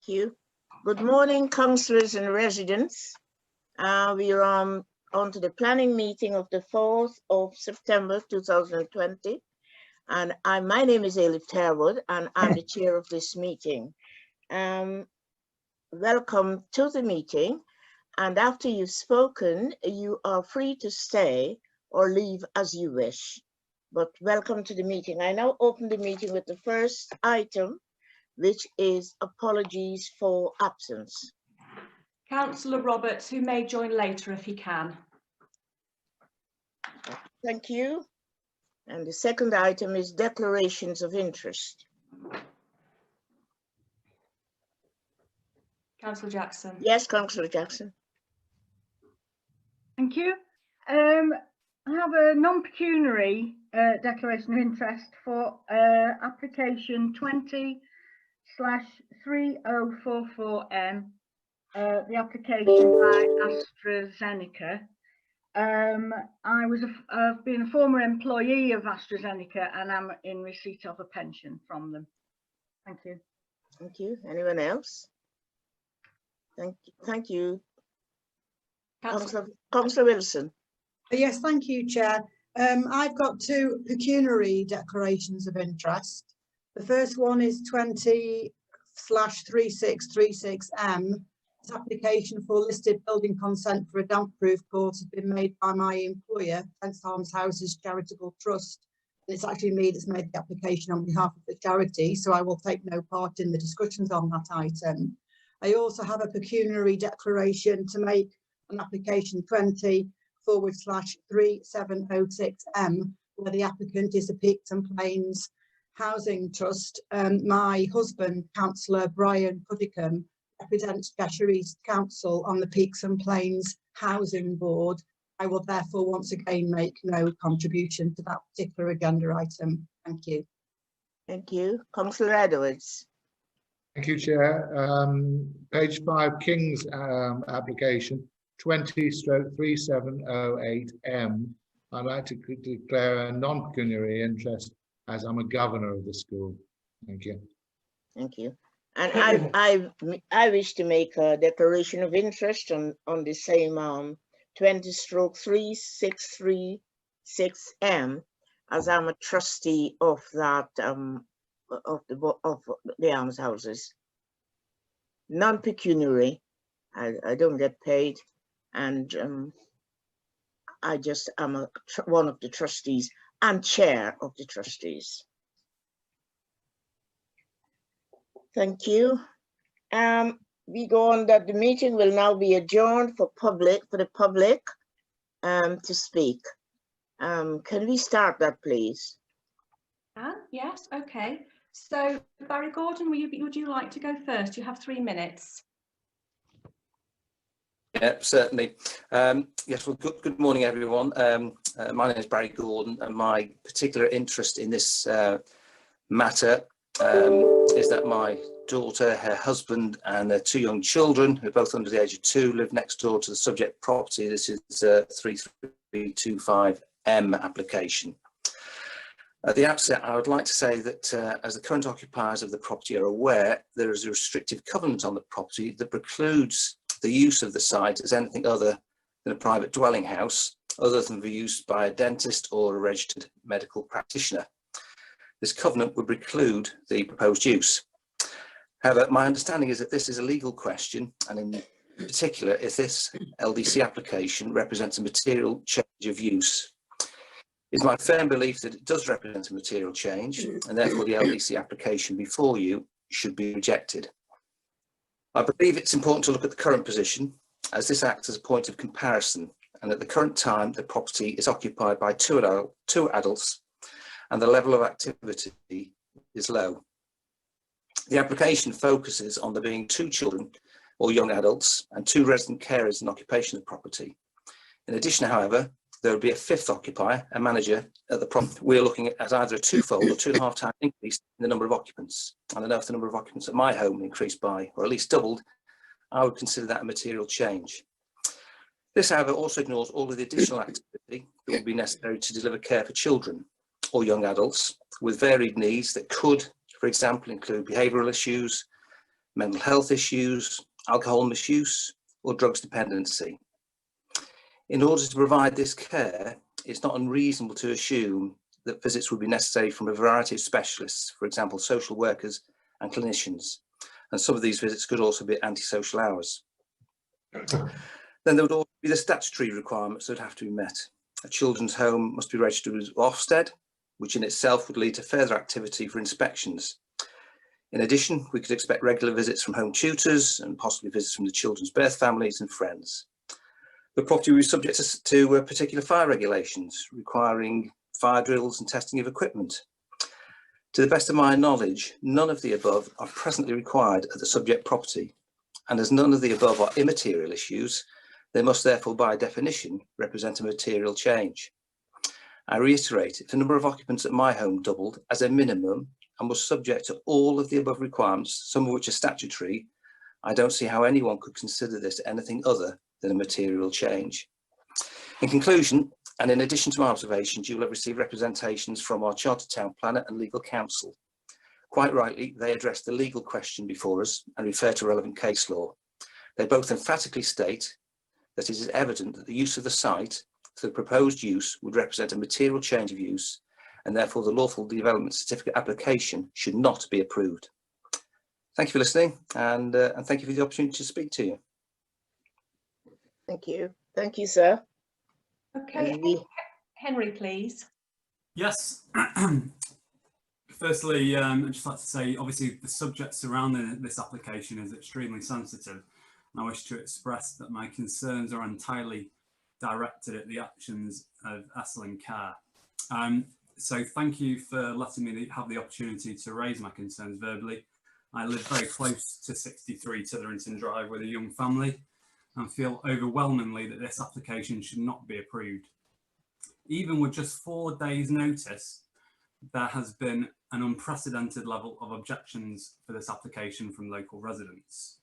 you. Good morning, councillors and residents. We are on to the planning meeting of the 4th of September 2020. And my name is Elif Terwood, and I'm the chair of this meeting. Welcome to the meeting. And after you've spoken, you are free to stay or leave as you wish. But welcome to the meeting. I now open the meeting with the first item, which is apologies for absence. Councillor Roberts, who may join later if he can. Thank you. And the second item is declarations of interest. Councillor Jackson. Yes, Councillor Jackson. Thank you. I have a non-pecuniary declaration of interest for application 20/3044M, the application by AstraZeneca. I've been a former employee of AstraZeneca and I'm in receipt of a pension from them. Thank you. Thank you. Anyone else? Thank you. Councillor Wilson. Yes, thank you, Chair. I've got two pecuniary declarations of interest. The first one is 20/3636M. This application for listed building consent for a damp-proof course has been made by my employer, St Arms Houses Charitable Trust. And it's actually me that's made the application on behalf of the charity, so I will take no part in the discussions on that item. I also have a pecuniary declaration to make on application 20/3706M, where the applicant is the Peaks and Plains Housing Trust. My husband, Councillor Brian Puddicombe, represents Cheshire East Council on the Peaks and Plains Housing Board. I will therefore once again make no contribution to that particular agenda item. Thank you. Thank you. Councillor Edwards. Thank you, Chair. Page 5, King's application 20/3708M. I'd like to declare a non-pecuniary interest as I'm a governor of the school. Thank you. Thank you. And I wish to make a declaration of interest on the same 20/3636M, as I'm a trustee of that of the alms houses. Non-pecuniary. I don't get paid, and I just am one of the trustees and chair of the trustees. Thank you. We go on that the meeting will now be adjourned for the public to speak. Can we start that, please? Yes, okay. So Barry Gordon, would you like to go first? You have 3 minutes. Yeah, certainly. Yes, well, good morning, everyone. My name is Barry Gordon, and my particular interest in this matter is that my daughter, her husband, and their 2 young children, who are both under the age of 2, live next door to the subject property. This is a 3325M application. At the outset, I would like to say that as the current occupiers of the property are aware, there is a restrictive covenant on the property that precludes the use of the site as anything other than a private dwelling house, other than for use by a dentist or a registered medical practitioner. This covenant would preclude the proposed use. However, my understanding is that this is a legal question, and in particular, if this LDC application represents a material change of use. It's my firm belief that it does represent a material change, and therefore the LDC application before you should be rejected. I believe it's important to look at the current position, as this acts as a point of comparison, and at the current time the property is occupied by two adults and the level of activity is low. The application focuses on there being 2 children or young adults and 2 resident carers in occupation of the property. In addition, however, there will be a 5th occupier, a manager, at the property. We're looking at either a 2-fold or 2.5 times increase in the number of occupants. And I know if the number of occupants at my home increased by, or at least doubled, I would consider that a material change. This, however, also ignores all of the additional activity that would be necessary to deliver care for children or young adults with varied needs that could, for example, include behavioural issues, mental health issues, alcohol misuse, or drugs dependency. In order to provide this care, it's not unreasonable to assume that visits would be necessary from a variety of specialists, for example, social workers and clinicians. And some of these visits could also be antisocial hours. Then there would also be the statutory requirements that would have to be met. A children's home must be registered with Ofsted, which in itself would lead to further activity for inspections. In addition, we could expect regular visits from home tutors and possibly visits from the children's birth families and friends. The property will be subject to particular fire regulations requiring fire drills and testing of equipment. To the best of my knowledge, none of the above are presently required at the subject property, and as none of the above are immaterial issues, they must therefore by definition represent a material change. I reiterate, if the number of occupants at my home doubled as a minimum and was subject to all of the above requirements, some of which are statutory, I don't see how anyone could consider this anything other than a material change. In conclusion, and in addition to my observations, you will have received representations from our Chartered Town Planner and Legal Counsel. Quite rightly, they address the legal question before us and refer to relevant case law. They both emphatically state that it is evident that the use of the site for the proposed use would represent a material change of use, and therefore the lawful development certificate application should not be approved. Thank you for listening, and thank you for the opportunity to speak to you. Thank you. Thank you, sir. Okay, And we- Henry, please. Yes. Firstly, I'd just like to say, obviously, the subject surrounding this application is extremely sensitive, and I wish to express that my concerns are entirely directed at the actions of Esalen Care. So thank you for letting me have the opportunity to raise my concerns verbally. I live very close to 63 Titherington Drive with a young family and feel overwhelmingly that this application should not be approved. Even with just 4 days' notice, there has been an unprecedented level of objections for this application from local residents.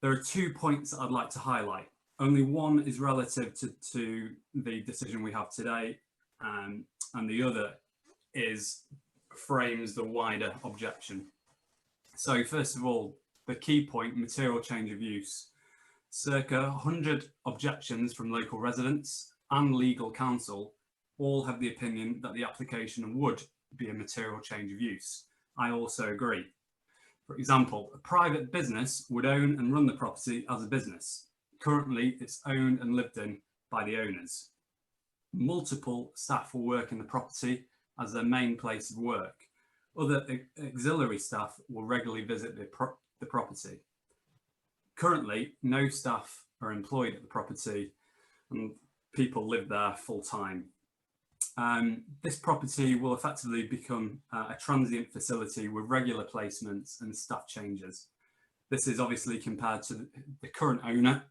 There are 2 points that I'd like to highlight. Only one is relative to the decision we have today, and the other frames the wider objection. So first of all, the key point, material change of use. Circa 100 objections from local residents and legal counsel all have the opinion that the application would be a material change of use. I also agree. For example, a private business would own and run the property as a business. Currently, it's owned and lived in by the owners. Multiple staff will work in the property as their main place of work. Other auxiliary staff will regularly visit the property. Currently, no staff are employed at the property and people live there full time. This property will effectively become a transient facility with regular placements and staff changes. This is obviously compared to the current owner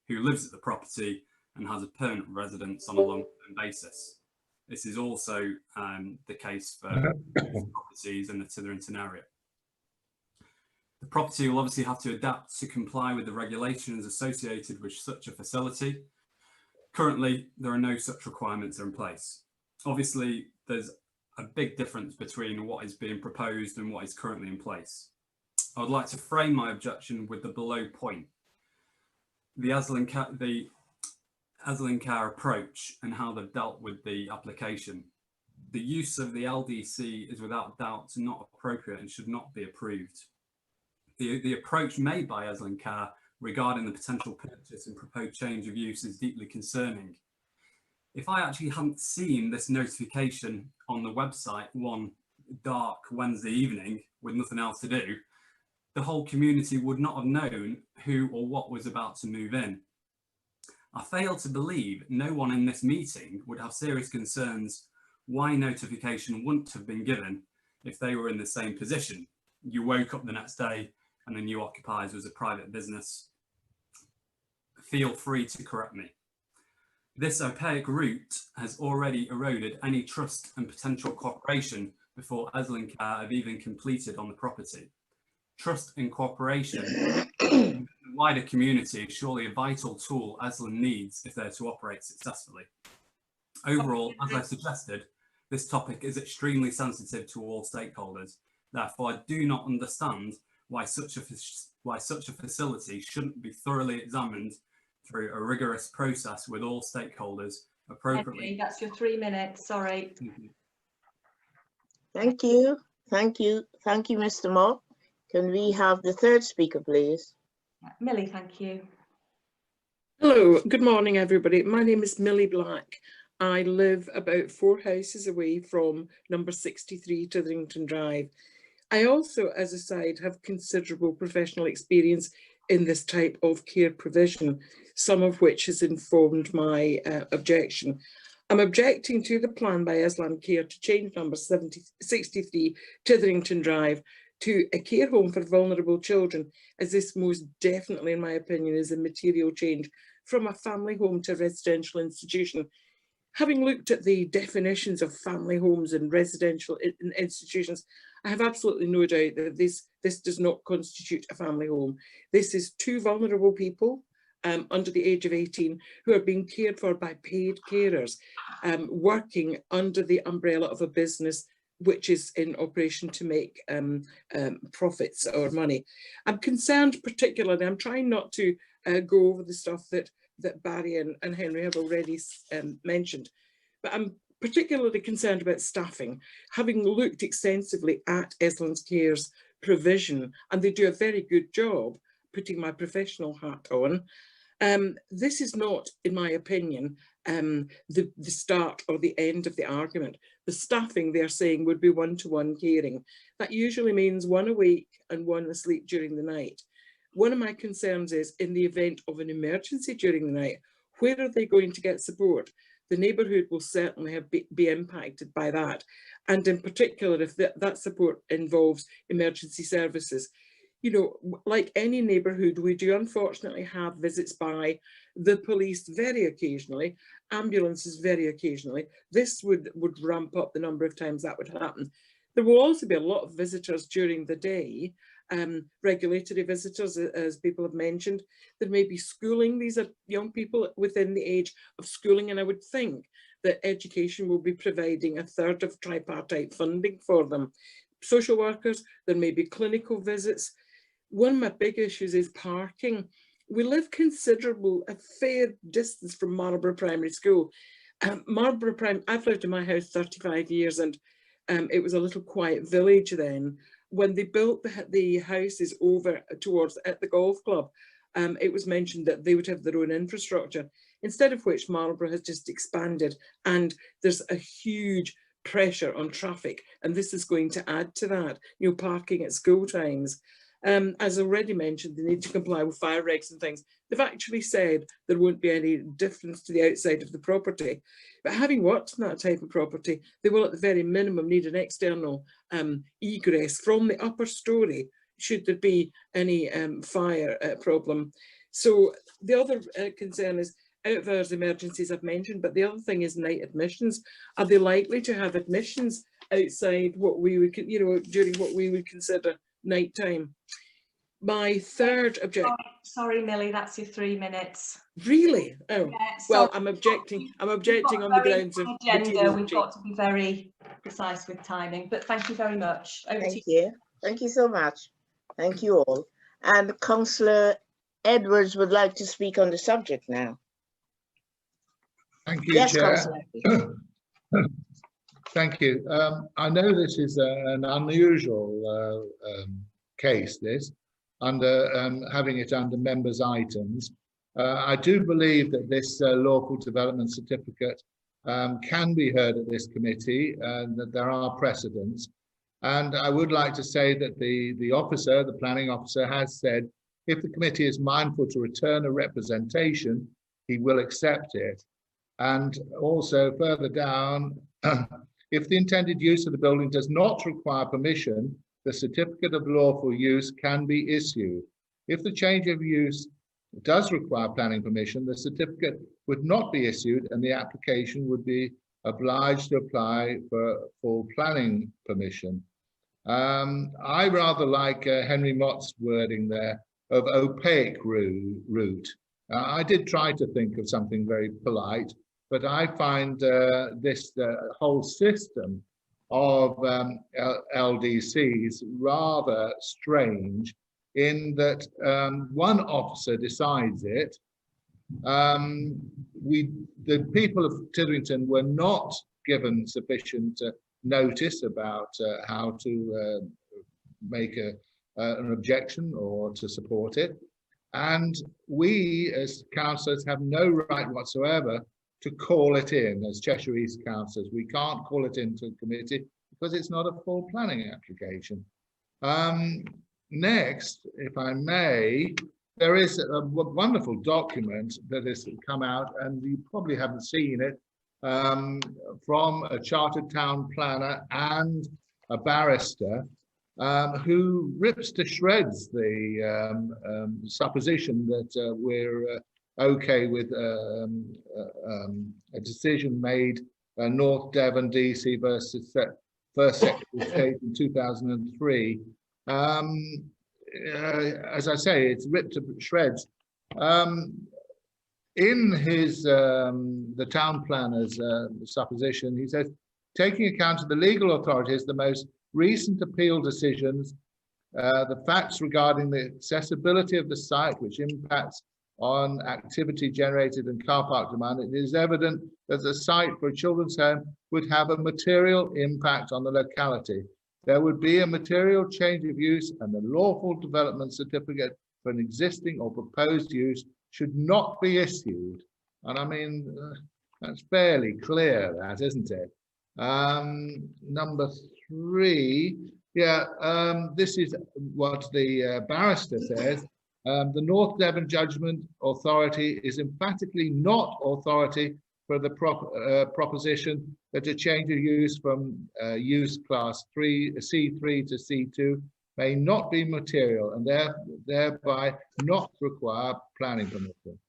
who lives at the property and has a permanent residence on a long-term basis. This is also the case for properties in the Titherington area. The property will obviously have to adapt to comply with the regulations associated with such a facility. Currently, there are no such requirements in place. Obviously, there's a big difference between what is being proposed and what is currently in place. I would like to frame my objection with the below point. The Esalen Care approach and how they've dealt with the application. The use of the LDC is without doubt not appropriate and should not be approved. The approach made by Esalen Care regarding the potential purchase and proposed change of use is deeply concerning. If I actually hadn't seen this notification on the website one dark Wednesday evening with nothing else to do, the whole community would not have known who or what was about to move in. I fail to believe no one in this meeting would have serious concerns why notification wouldn't have been given if they were in the same position. You woke up the next day and the new occupiers was a private business. Feel free to correct me. This opaque route has already eroded any trust and potential cooperation before Esalen Care have even completed on the property. Trust and cooperation in the wider community is surely a vital tool Esalen needs if they're to operate successfully. Overall, as I suggested, this topic is extremely sensitive to all stakeholders. Therefore, I do not understand why such a facility shouldn't be thoroughly examined through a rigorous process with all stakeholders appropriately. Henry, that's your 3 minutes. Sorry. Thank you. Thank you. Thank you, Mr. Mott. Can we have the third speaker, please? Millie, thank you. Hello, good morning, everybody. My name is Millie Black. I live about 4 houses away from number 63 Titherington Drive. I also, as a side, have considerable professional experience in this type of care provision, some of which has informed my objection. I'm objecting to the plan by Islam Care to change number 63 Titherington Drive to a care home for vulnerable children, as this most definitely, in my opinion, is a material change from a family home to a residential institution. Having looked at the definitions of family homes and residential institutions, I have absolutely no doubt that this does not constitute a family home. This is 2 vulnerable people under the age of 18 who are being cared for by paid carers, working under the umbrella of a business which is in operation to make profits or money. I'm concerned particularly, I'm trying not to go over the stuff that Barry and Henry have already mentioned, but I'm particularly concerned about staffing. Having looked extensively at Islam Care's provision, and they do a very good job, putting my professional hat on, this is not, in my opinion, the start or the end of the argument. The staffing, they're saying, would be one-to-one caring. That usually means 1 awake and 1 asleep during the night. One of my concerns is, in the event of an emergency during the night, where are they going to get support? The neighbourhood will certainly be impacted by that. And in particular, if that support involves emergency services. You know, like any neighbourhood, we do unfortunately have visits by the police very occasionally, ambulances very occasionally. This would ramp up the number of times that would happen. There will also be a lot of visitors during the day, regulatory visitors, as people have mentioned. There may be schooling. These are young people within the age of schooling, and I would think that education will be providing 1/3 of tripartite funding for them. Social workers, there may be clinical visits. One of my big issues is parking. We live a fair distance from Marlborough Primary School. Marlborough Primary, I've lived in my house 35 years, and it was a little quiet village then. When they built the houses over towards at the golf club, it was mentioned that they would have their own infrastructure, instead of which Marlborough has just expanded, and there's a huge pressure on traffic, and this is going to add to that, you know, parking at school times. As already mentioned, they need to comply with fire regs and things. They've actually said there won't be any difference to the outside of the property. But having worked in that type of property, they will at the very minimum need an external egress from the upper story, should there be any fire problem. So the other concern is out of hours emergencies I've mentioned, but the other thing is night admissions. Are they likely to have admissions outside what we would, you know, during what we would consider nighttime? My third objection. Sorry, Millie, that's your 3 minutes. Really? Oh, Yeah, well, sorry. I'm objecting on the grounds of agenda. We've material got to be very precise with timing, but thank you very much. Over to Thank you. Thank you so much. Thank you all. And Councillor Edwards would like to speak on the subject now. Thank you, Yes, Chair. Councillor. Thank you. I know this is an unusual case, this, under having it under members' items. I do believe that this lawful development certificate can be heard at this committee, and that there are precedents. And I would like to say that the officer, the planning officer, has said if the committee is mindful to return a representation, he will accept it. And also further down, if the intended use of the building does not require permission, the certificate of lawful use can be issued. If the change of use does require planning permission, the certificate would not be issued and the application would be obliged to apply for full planning permission. I rather like Henry Mott's wording there of opaque route. I did try to think of something very polite, but I find this whole system of LDCs rather strange in that one officer decides it. The people of Tidrington were not given sufficient notice about how to make an objection or to support it. And we as councillors have no right whatsoever to call it in as Cheshire East councillors. We can't call it into committee because it's not a full planning application. Next, if I may, there is a wonderful document that has come out, and you probably haven't seen it, from a chartered town planner and a barrister who rips to shreds the supposition that we're okay with a decision made North Devon DC versus First Secretary of State in 2003. As I say, it's ripped to shreds. In his the town planner's supposition, he says, taking account of the legal authorities, the most recent appeal decisions, the facts regarding the accessibility of the site, which impacts on activity generated in car park demand, it is evident that the site for a children's home would have a material impact on the locality. There would be a material change of use, and the lawful development certificate for an existing or proposed use should not be issued. And I mean, that's fairly clear, that, isn't it? Number 3, this is what the barrister says. The North Devon Judgment Authority is emphatically not authority for the proposition that a change of use from use class C3 to C2 may not be material and thereby not require planning permission.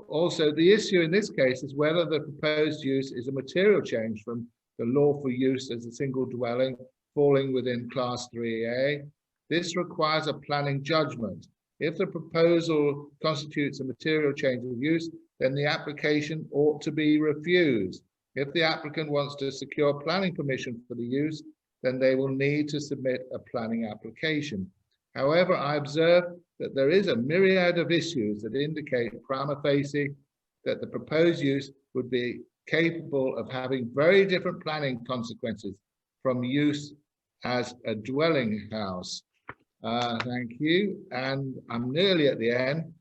Also, the issue in this case is whether the proposed use is a material change from the lawful use as a single dwelling falling within class 3A. This requires a planning judgment. If the proposal constitutes a material change of use, then the application ought to be refused. If the applicant wants to secure planning permission for the use, then they will need to submit a planning application. However, I observe that there is a myriad of issues that indicate prima facie that the proposed use would be capable of having very different planning consequences from use as a dwelling house. Thank you. And I'm nearly at the end.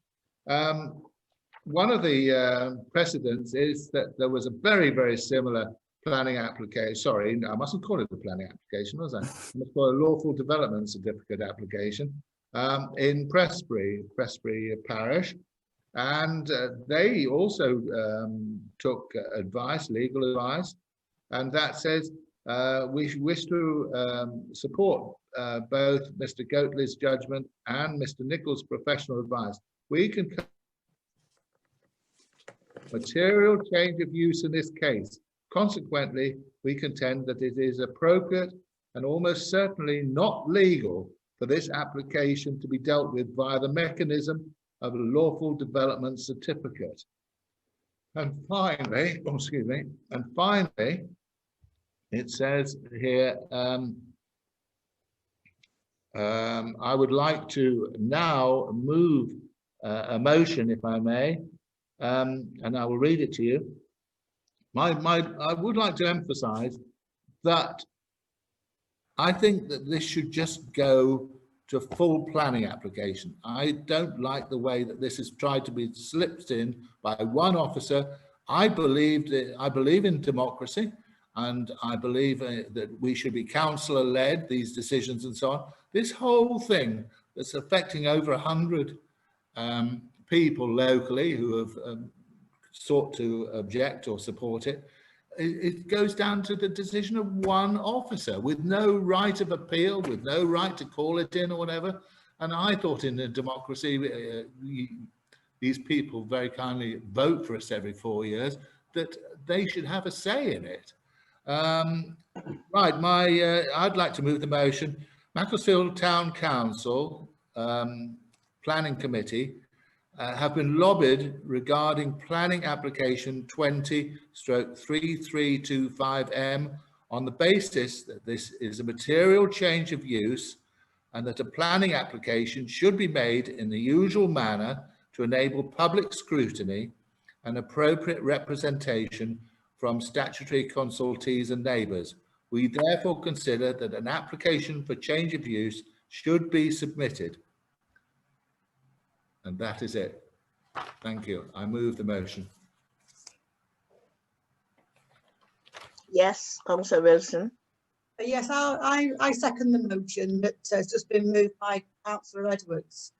One of the precedents is that there was a very, very similar planning application. Sorry, I mustn't call it a planning application, was I? I must call it a lawful development certificate application in Prestbury Parish. And they also took advice, legal advice, and that says we wish to support both Mr. Goatley's judgment and Mr. Nichols' professional advice. We can material change of use in this case. Consequently, we contend that it is appropriate and almost certainly not legal for this application to be dealt with via the mechanism of a lawful development certificate. And finally, it says here, I would like to now move a motion, if I may, and I will read it to you. I would like to emphasize that I think that this should just go to full planning application. I don't like the way that this is tried to be slipped in by one officer. I believe in democracy, and I believe that we should be councillor-led, these decisions and so on. This whole thing that's affecting over 100 people locally who have sought to object or support it, it goes down to the decision of one officer with no right of appeal, with no right to call it in or whatever. And I thought in a democracy, these people very kindly vote for us every 4 years, that they should have a say in it. Right, I'd like to move the motion. Macclesfield Town Council Planning Committee have been lobbied regarding planning application 20/3325M on the basis that this is a material change of use and that a planning application should be made in the usual manner to enable public scrutiny and appropriate representation from statutory consultees and neighbours. We therefore consider that an application for change of use should be submitted. And that is it. Thank you. I move the motion. Yes, Councillor Wilson. Yes, I second the motion that has just been moved by Councillor Edwards.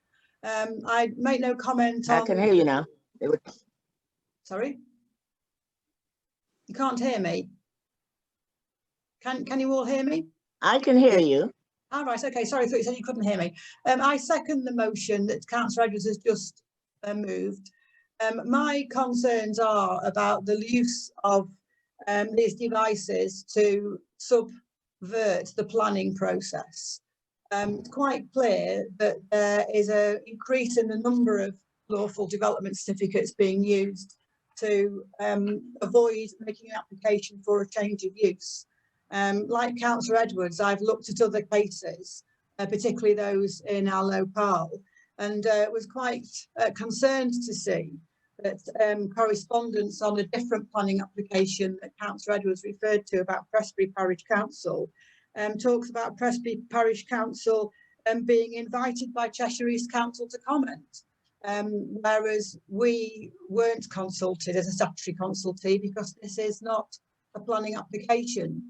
I make no comment on... I can hear you now. Sorry? You can't hear me? Can you all hear me? I can hear you. All right, okay, sorry, I thought you said you couldn't hear me. I second the motion that Councillor Edwards has just moved. My concerns are about the use of these devices to subvert the planning process. It's quite clear that there is an increase in the number of lawful development certificates being used to avoid making an application for a change of use. Like Councillor Edwards, I've looked at other cases, particularly those in our locale, and was quite concerned to see that correspondence on a different planning application that Councillor Edwards referred to about Presbury Parish Council talks about Presbury Parish Council being invited by Cheshire East Council to comment, whereas we weren't consulted as a statutory consultee because this is not a planning application.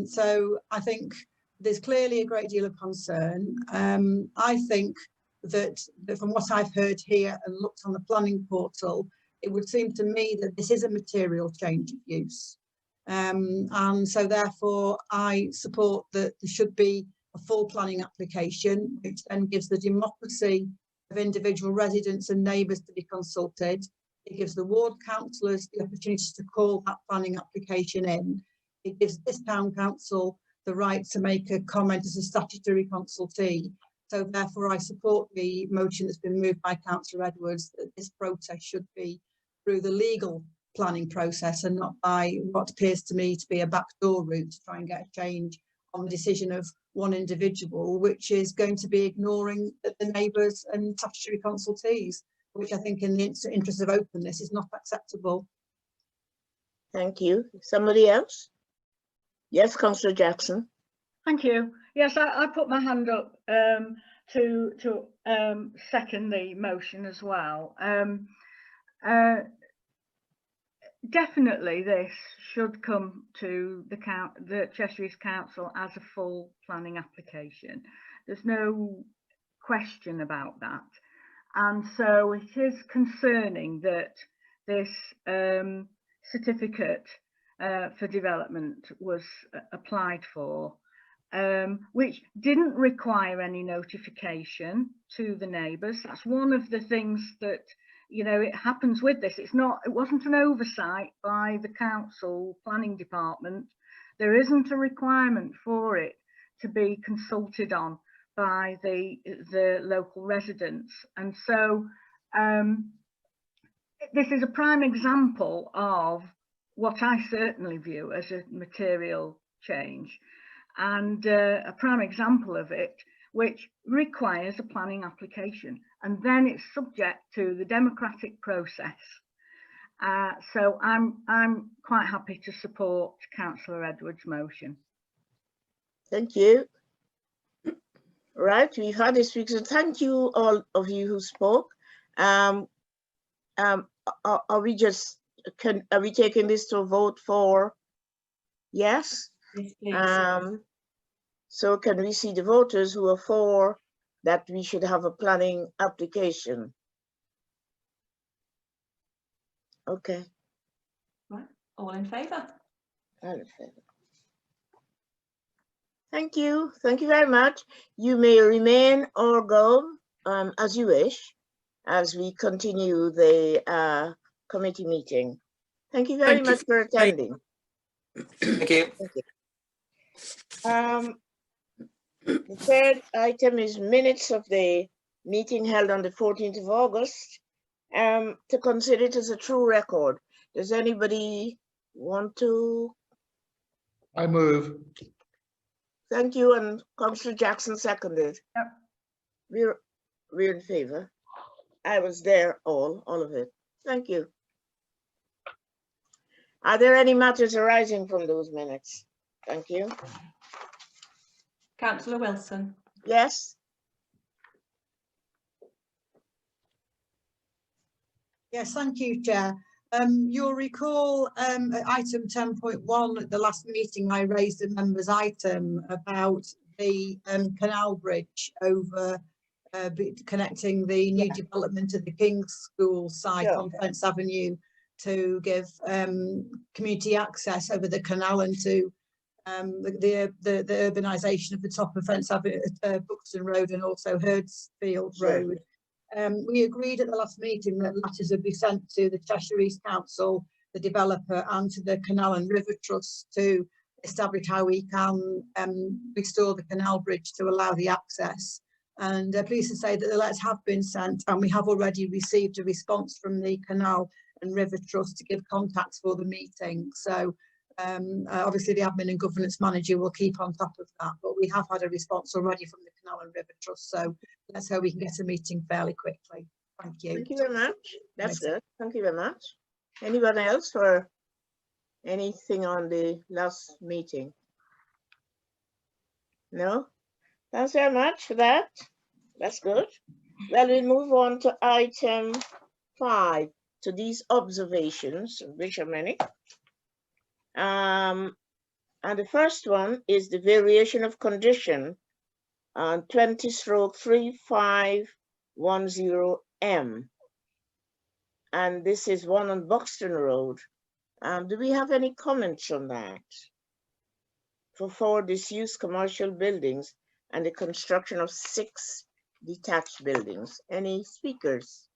So I think there's clearly a great deal of concern. I think that from what I've heard here and looked on the planning portal, it would seem to me that this is a material change of use. And so therefore I support that there should be a full planning application, which then gives the democracy of individual residents and neighbours to be consulted. It gives the ward councillors the opportunity to call that planning application in. It gives this town council the right to make a comment as a statutory consultee. So therefore I support the motion that's been moved by Councillor Edwards that this process should be through the legal planning process and not by what appears to me to be a backdoor route to try and get a change on the decision of one individual, which is going to be ignoring the neighbours and statutory consultees, which I think in the interest of openness is not acceptable. Thank you. Somebody else? Yes, Councillor Jackson. Thank you. Yes, I put my hand up to second the motion as well. Definitely this should come to the Cheshire East Council as a full planning application. There's no question about that. And so it is concerning that this certificate for development was applied for, which didn't require any notification to the neighbours. That's one of the things that, you know, it happens with this. It wasn't an oversight by the council planning department. There isn't a requirement for it to be consulted on by the local residents. And so this is a prime example of what I certainly view as a material change, and a prime example of it which requires a planning application, and then it's subject to the democratic process. So I'm quite happy to support Councillor Edwards' motion. Thank you. Right, we've had a speaker. So thank you all of you who spoke. Are we taking this to a vote for yes? Yes, please. So can we see the voters who are for that we should have a planning application? Okay. Right. All in favour? All in favour. Thank you. Thank you very much. You may remain or go as you wish as we continue the committee meeting. Thank you very much for attending. Thank you. Thank you. The third item is minutes of the meeting held on the 14th of August. To consider it as a true record. Does anybody want to I move. Thank you, and Councillor Jackson seconded. Yep. We're in favour. I was there, all of it. Thank you. Are there any matters arising from those minutes? Thank you. Councillor Wilson. Yes, Yes, thank you, Chair. You'll recall at item 10.1 at the last meeting, I raised a members item about the canal bridge over connecting the new development of the King's School site Sure. on Fence Avenue to give community access over the canal and to the urbanisation of the top of Fence Avenue, Buxton Road, and also Herdsfield Sure. Road. We agreed at the last meeting that letters would be sent to the Cheshire East Council, the developer, and to the Canal and River Trust to establish how we can restore the canal bridge to allow the access. And pleased to say that the letters have been sent, and we have already received a response from the Canal and River Trust to give contacts for the meeting. So obviously the admin and governance manager will keep on top of that, but we have had a response already from the Canal and River Trust, so let's hope we can get a meeting fairly quickly. Thank you. thank you very much. That's Right. good. Thank you very much. Anyone else for anything on the last meeting? No? Thanks very much for that. That's good. Well, we move on to item 5, to these observations, which are many. And the first one is the variation of condition on 20/3510M. And this is one on Buxton Road. Do we have any comments on that? For disused commercial buildings and the construction of 6 detached buildings. Any speakers?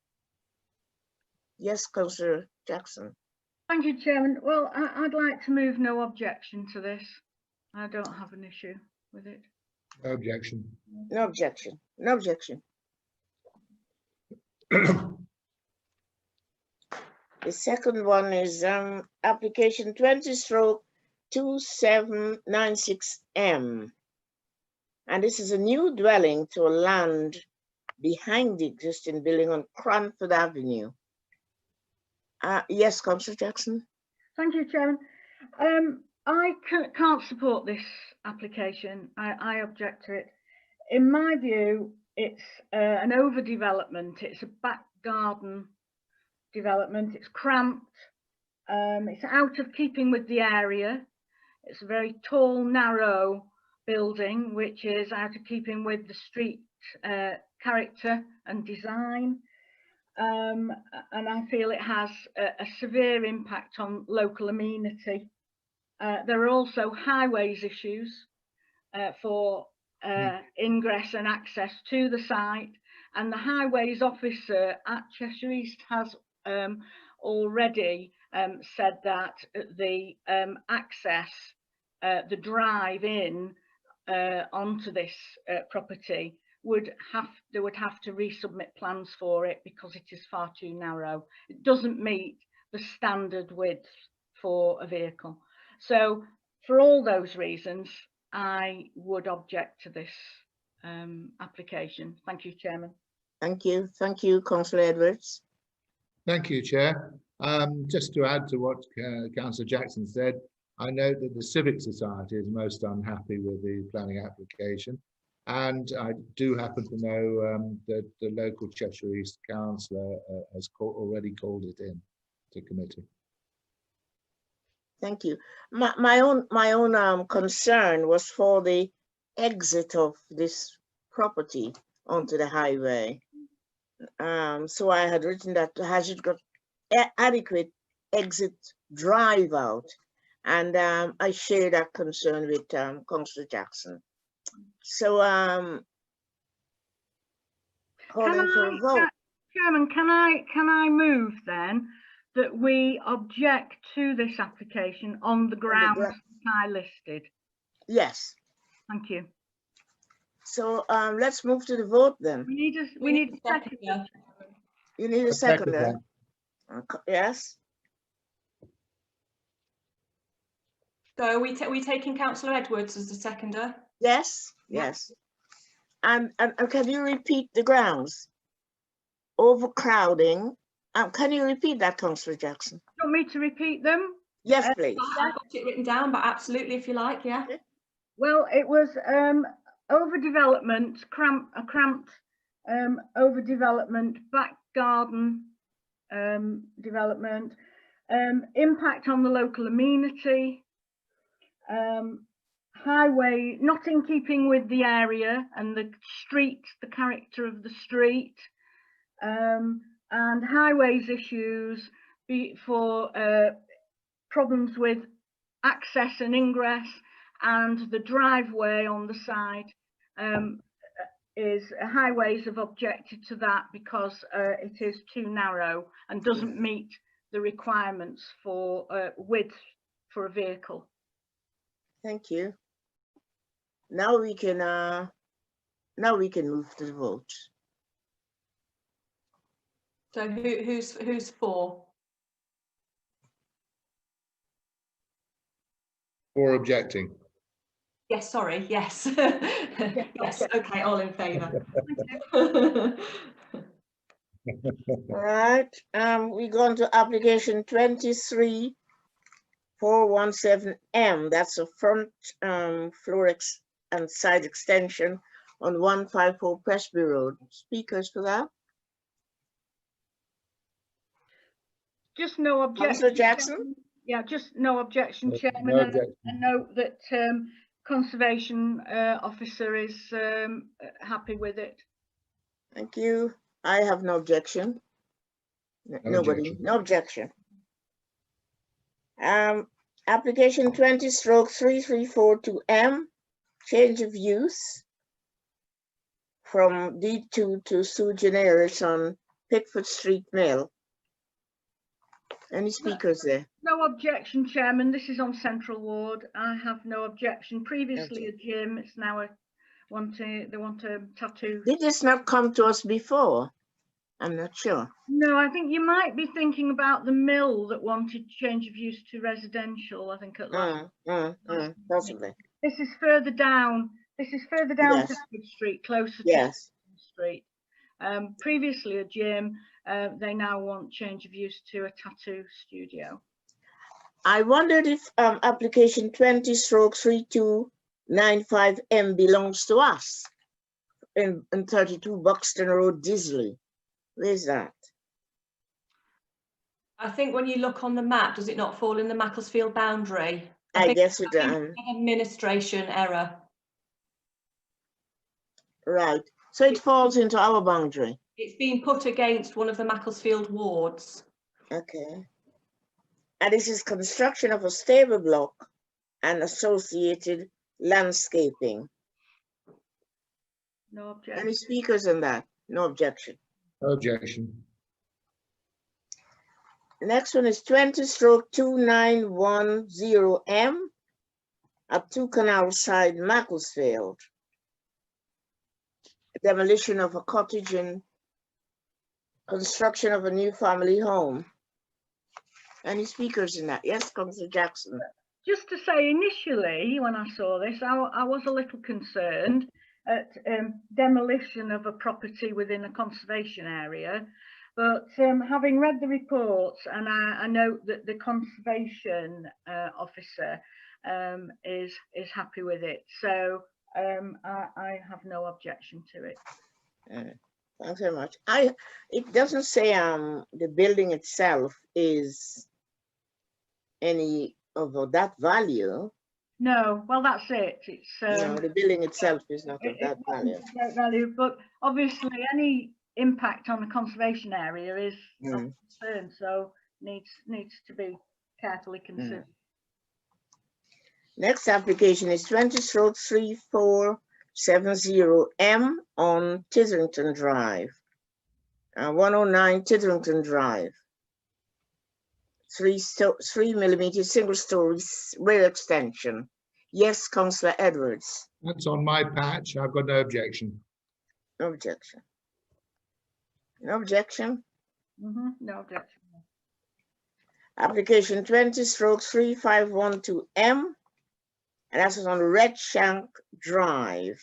Yes, Councillor Jackson. Thank you, Chairman. Well, I'd like to move no objection to this. I don't have an issue with it. No objection. No objection. No objection. The second one is application 20/2796M. And this is a new dwelling to a land behind the existing building on Cranford Avenue. Yes, Councillor Jackson. Thank you, Chairman. I can't support this application. I object to it. In my view, it's an overdevelopment. It's a back garden development. It's cramped. It's out of keeping with the area. It's a very tall, narrow building, which is out of keeping with the street character and design. And I feel it has a severe impact on local amenity. There are also highways issues for ingress and access to the site, and the highways officer at Cheshire East has already said that the access, the drive in onto this property they would have to resubmit plans for it because it is far too narrow. It doesn't meet the standard width for a vehicle. So for all those reasons, I would object to this application. Thank you, Chairman. Thank you. Thank you, Councillor Edwards. Thank you, Chair. Just to add to what Councillor Jackson said, I note that the Civic Society is most unhappy with the planning application. And I do happen to know that the local Cheshire East councillor has already called it in to committee. Thank you. My own concern was for the exit of this property onto the highway. So I had written that has it got adequate exit drive out, and I share that concern with Councillor Jackson. So calling for a vote. Chairman, can I move then that we object to this application on the grounds that I listed? Yes. Thank you. So let's move to the vote then. We need a second. You need a seconder. Yes. So are we taking Councillor Edwards as the seconder? Yes, yes. And can you repeat the grounds? Overcrowding. Can you repeat that, Councillor Jackson? Do you want me to repeat them? Yes, please. I've got it written down, but absolutely, if you like, yeah. Well, it was overdevelopment, cramped overdevelopment, back garden development, impact on the local amenity, highway not in keeping with the area and the street, the character of the street, and highways issues for problems with access and ingress, and the driveway on the side highways have objected to that because it is too narrow and doesn't meet the requirements for width for a vehicle. Thank you. Now we can move to the vote. So who's for? Or objecting? Yes, sorry, yes. Yes, okay, all in favour. All right, we go on to application 23417M. That's a front floor and side extension on 154 Presby Road. Speakers for that? Just no objection. Councillor Jackson? Yeah, just no objection, Chairman. No objection. And note that Conservation Officer is happy with it. Thank you. I have no objection. Nobody, no objection. Application 20/3342M, change of use from D2 to sui generis on Pickford Street Mill. Any speakers there? No objection, Chairman. This is on Central Ward. I have no objection. Previously a gym, it's now they want a tattoo. Did this not come to us before? I'm not sure. No, I think you might be thinking about the mill that wanted change of use to residential, I think at last. Possibly. This is further down. This is further down Yes. Pickford Street, closer Yes. to Street. Previously a gym, they now want change of use to a tattoo studio. I wondered if application 20/3295M belongs to us in 32 Buxton Road, Disley. Where's that? I think when you look on the map, does it not fall in the Macclesfield boundary? I think guess it it's an administration error. right. So it falls into our boundary. It's been put against one of the Macclesfield wards. Okay. And this is construction of a stable block and associated landscaping. No objection. Any speakers on that? No objection. No objection. The next one is 20/2910M at 2 Canal Side, Macclesfield. Demolition of a cottage and construction of a new family home. Any speakers in that? Yes, Councillor Jackson. Just to say, initially when I saw this, I was a little concerned at demolition of a property within a conservation area, but having read the reports, and I note that the conservation officer is happy with it, so I have no objection to it. Thanks very much. It doesn't say the building itself is any of that value. No, well, that's it. It's No, the building itself is not of that value. But obviously any impact on the conservation area is of concern, so needs to be carefully considered. Next application is 20/3470M on Titherington Drive, 109 Titherington Drive. 3 mm single story rear extension. Yes, Councillor Edwards. That's on my patch. I've got no objection. No objection. No objection. No objection. Application 20/3512M and that's on Red Shank Drive.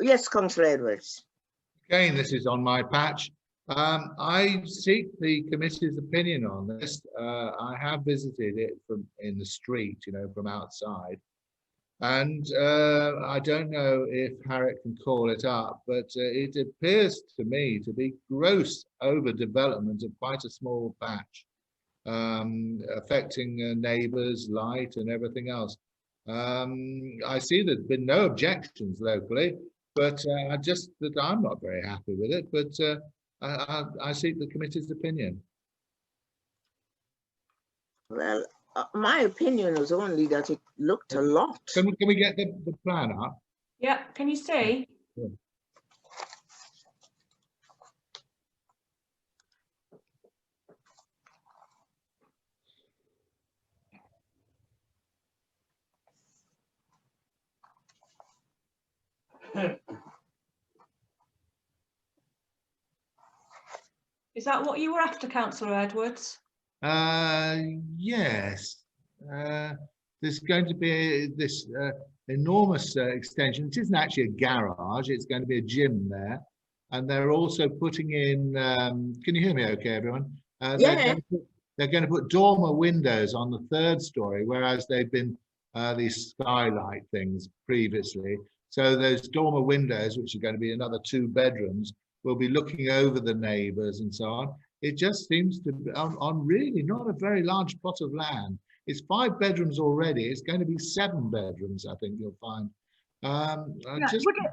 Yes, Councillor Edwards. Again, this is on my patch. I seek the committee's opinion on this. I have visited it from in the street, you know, from outside. And I don't know if Harriet can call it up, but it appears to me to be gross overdevelopment of quite a small patch, affecting neighbours, light and everything else. I see there's been no objections locally, but I'm not very happy with it, but I seek the committee's opinion. Well, my opinion was only that it looked a lot. Can we get the plan up? Yeah, can you see? Yeah. Is that what you were after, Councillor Edwards? Yes. There's going to be this enormous extension. It isn't actually a garage. It's going to be a gym there. And they're also putting in, can you hear me okay, everyone? Yeah. They're going to put dormer windows on the 3rd story, whereas they've been these skylight things previously. So those dormer windows, which are going to be another 2 bedrooms, will be looking over the neighbours and so on. It just seems to be on really not a very large plot of land. It's 5 bedrooms already. It's going to be 7 bedrooms, I think you'll find. Yeah,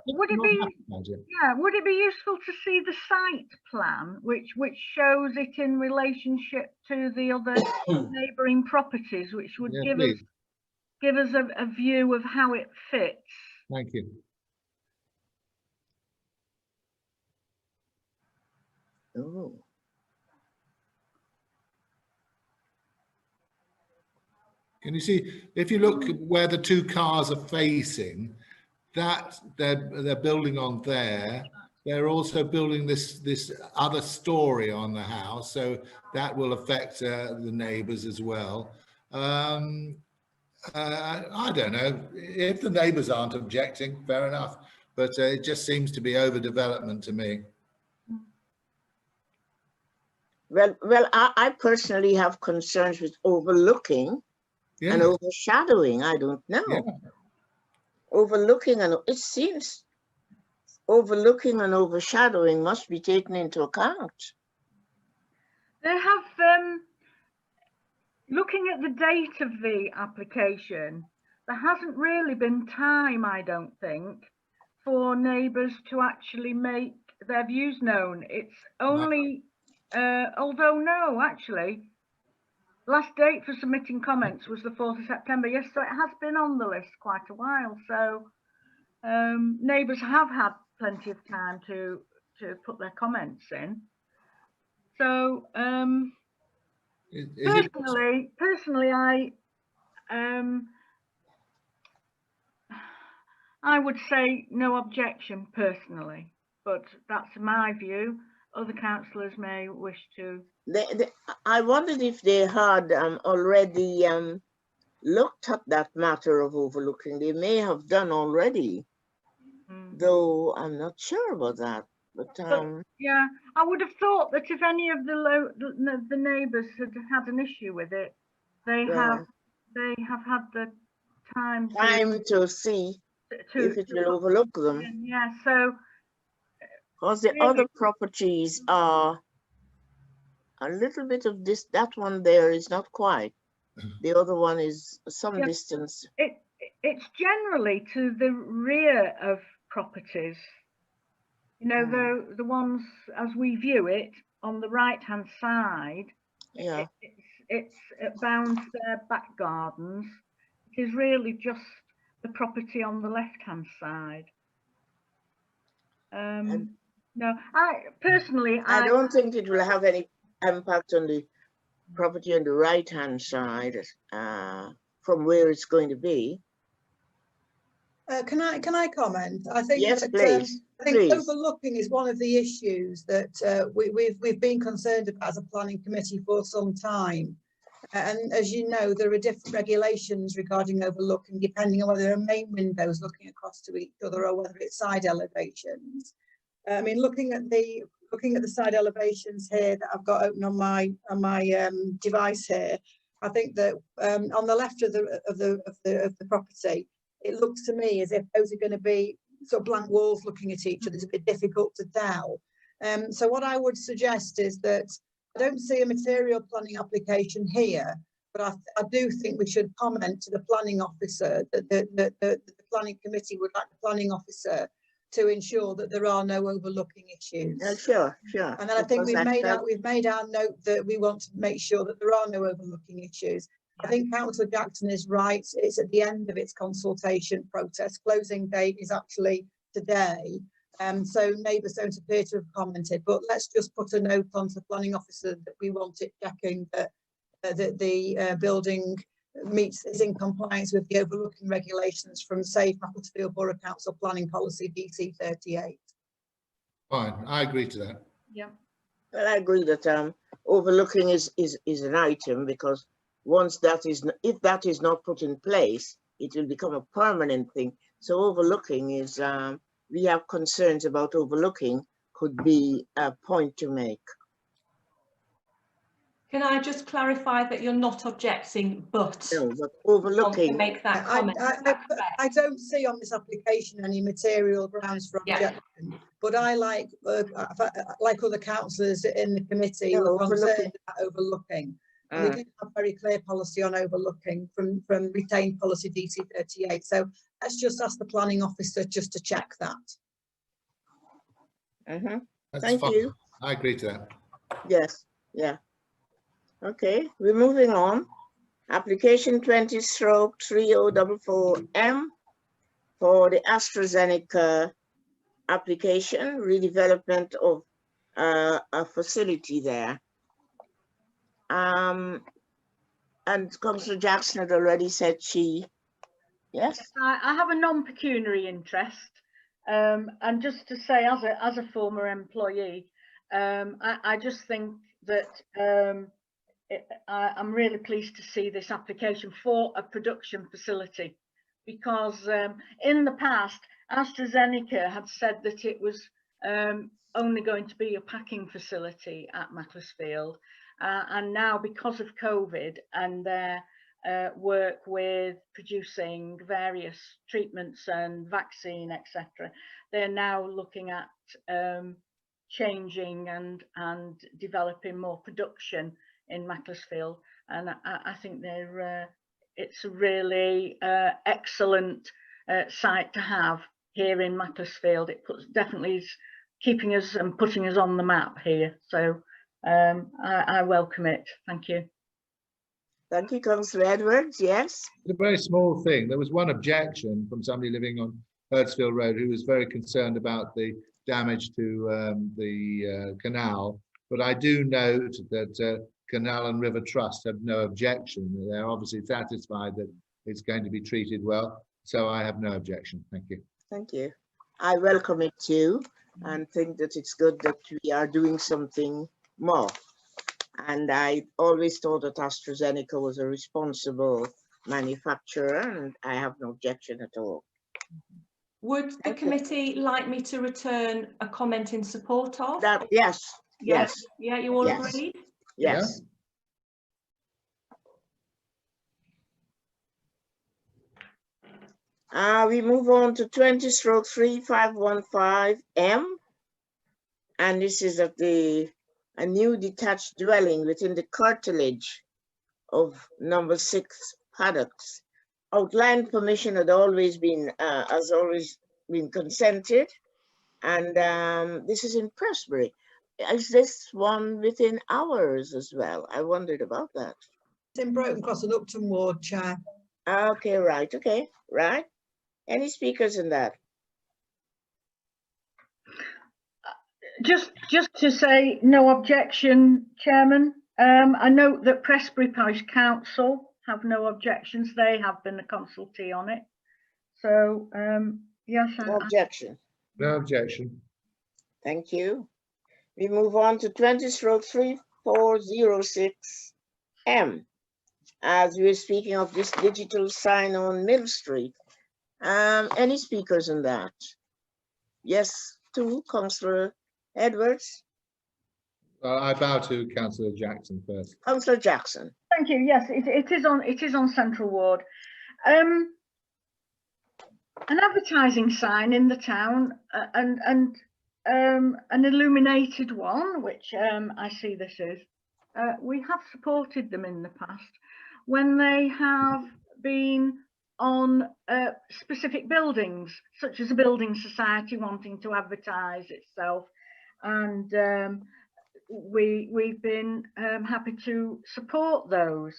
would it be useful to see the site plan, which shows it in relationship to the other neighbouring properties, which would give us a view of how it fits? Thank you. Oh. Can you see, if you look where the 2 cars are facing, that they're building on there. They're also building this other story on the house, so that will affect the neighbours as well. I don't know if the neighbours aren't objecting, fair enough, but it just seems to be overdevelopment to me. Well, I personally have concerns with overlooking and overshadowing. I don't know. Yeah. Overlooking, and it seems overlooking and overshadowing must be taken into account. They have, looking at the date of the application, there hasn't really been time, I don't think, for neighbours to actually make their views known. It's only, although no, actually, last date for submitting comments was the 4th of September. Yes, so it has been on the list quite a while. So neighbours have had plenty of time to put their comments in. So personally, I would say no objection personally, but that's my view. Other councillors may wish to. I wondered if they had already looked at that matter of overlooking. They may have done already, though I'm not sure about that. But yeah, I would have thought that if any of the neighbours had an issue with it, they have had the time to see if it will overlook them. Yeah, so because the other properties are a little bit of this. That one there is not quite. The other one is some distance. It's generally to the rear of properties. You know, the ones as we view it on the right hand side. Yeah. It bounds their back gardens. It is really just the property on the left hand side. No, I don't think it will have any impact on the property on the right hand side from where it's going to be. Can I comment? I think yes, that, please. I think overlooking is one of the issues that we've been concerned about as a planning committee for some time. And as you know, there are different regulations regarding overlooking, depending on whether they're main windows looking across to each other or whether it's side elevations. I mean, looking at the side elevations here that I've got open on my device here, I think that on the left of the property, it looks to me as if those are going to be sort of blank walls looking at each other. It's a bit difficult to tell. So what I would suggest is that I don't see a material planning application here, but I do think we should comment to the planning officer that the planning committee would like the planning officer to ensure that there are no overlooking issues. Sure. And then I think we've made our note that we want to make sure that there are no overlooking issues. I think Councillor Jackson is right. It's at the end of its consultation process. Closing date is actually today. So neighbours don't appear to have commented, but let's just put a note on to the planning officer that we want it checking that the building is in compliance with the overlooking regulations from Safe Macclesfield Borough Council Planning Policy DC 38. Fine, I agree to that. Yeah. Well, I agree that overlooking is an item, because once if that is not put in place, it will become a permanent thing. So overlooking is, we have concerns about overlooking, could be a point to make. Can I just clarify that you're not objecting, but No, but overlooking. to make that comment? I don't see on this application any material grounds for objection, but I like other councillors in the committee who are concerned about overlooking. And we do have very clear policy on overlooking from retained policy DC 38. So let's just ask the planning officer just to check that. Thank you. I agree to that. Yes, yeah. Okay, we're moving on. Application 20/3044M for the AstraZeneca application, redevelopment of a facility there. And Councillor Jackson had already said yes? I have a non-pecuniary interest, and just to say, as a former employee, I just think that I'm really pleased to see this application for a production facility, because in the past, AstraZeneca had said that it was only going to be a packing facility at Macclesfield. And now, because of COVID and their work with producing various treatments and vaccine, etc., they're now looking at changing and developing more production in Macclesfield. And I think it's a really excellent site to have here in Macclesfield. It definitely is keeping us and putting us on the map here. So I welcome it. Thank you. Thank you, Councillor Edwards. Yes. It's a very small thing. There was one objection from somebody living on Hertzfield Road who was very concerned about the damage to the canal. But I do note that Canal and River Trust have no objection. They're obviously satisfied that it's going to be treated well. So I have no objection. Thank you. Thank you. I welcome it too, and think that it's good that we are doing something more. And I always thought that AstraZeneca was a responsible manufacturer, and I have no objection at all. Would the committee like me to return a comment in support of that? Yes. Yes. Yeah, you all agreed? Yes. We move on to 20/3515M, and this is a new detached dwelling within the curtilage of number 6 Paddocks. Outline permission has always been consented, and this is in Prestbury. Is this one within hours as well? I wondered about that. It's in Broken Cross and Upton Ward, Chair. Okay, right. Okay, right. Any speakers in that? Just to say no objection, Chairman. I note that Prestbury Parish Council have no objections. They have been a consultee on it. So yes. No objection. No objection. Thank you. We move on to 20/3406M. as we're speaking of this digital sign on Mill Street. Any speakers on that? Yes, two, Councillor Edwards. I bow to Councillor Jackson first. Councillor Jackson. Thank you. Yes, it is on Central Ward. An advertising sign in the town and an illuminated one, which I see this is. We have supported them in the past when they have been on specific buildings, such as a building society wanting to advertise itself, and we've been happy to support those.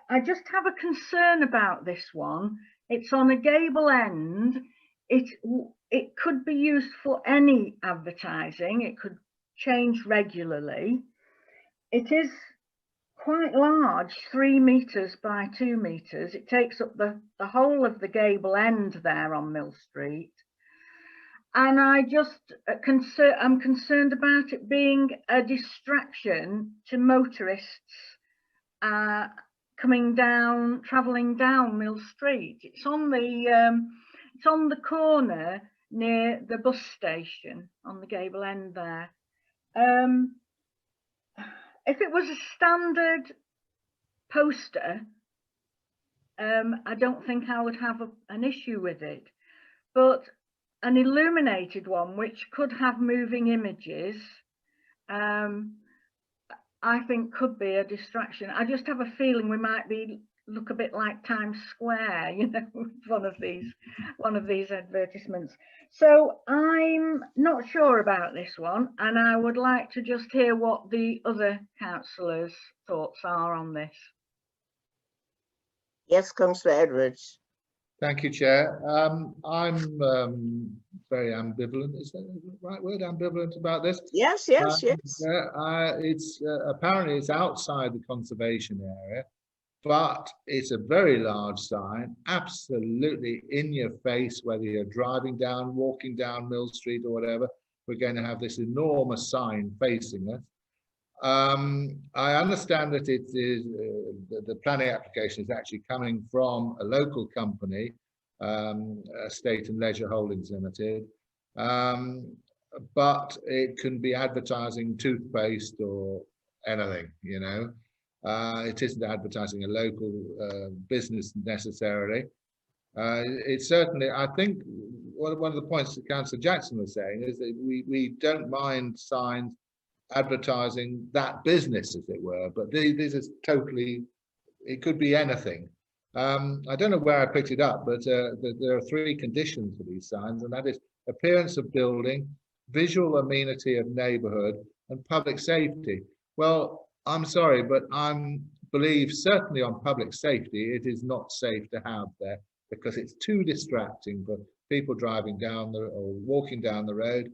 I just have a concern about this one. It's on a gable end. It could be used for any advertising. It could change regularly. It is quite large, 3 meters by 2 meters. It takes up the whole of the gable end there on Mill Street. And I'm concerned about it being a distraction to motorists travelling down Mill Street. It's on the corner near the bus station on the gable end there. If it was a standard poster, I don't think I would have an issue with it, but an illuminated one which could have moving images, I think could be a distraction. I just have a feeling we might look a bit like Times Square, you know, with one of these advertisements. So I'm not sure about this one, and I would like to just hear what the other councillors' thoughts are on this. Yes, Councillor Edwards. Thank you, Chair. I'm very ambivalent. Is that the right word? Ambivalent about this? Yes, yes, yes. It's apparently it's outside the conservation area, but it's a very large sign, absolutely in your face, whether you're driving down, walking down Mill Street or whatever. We're going to have this enormous sign facing us. I understand that it is the planning application is actually coming from a local company, Estate and Leisure Holdings Limited, but it can be advertising toothpaste or anything, you know. It isn't advertising a local business necessarily. It's certainly, I think, one of the points that Councillor Jackson was saying is that we don't mind signs advertising that business, as it were, but this is totally, it could be anything. I don't know where I picked it up, but there are 3 conditions for these signs, and that is appearance of building, visual amenity of neighbourhood, and public safety. Well, I'm sorry, but I believe certainly on public safety, it is not safe to have there because it's too distracting for people driving down or walking down the road.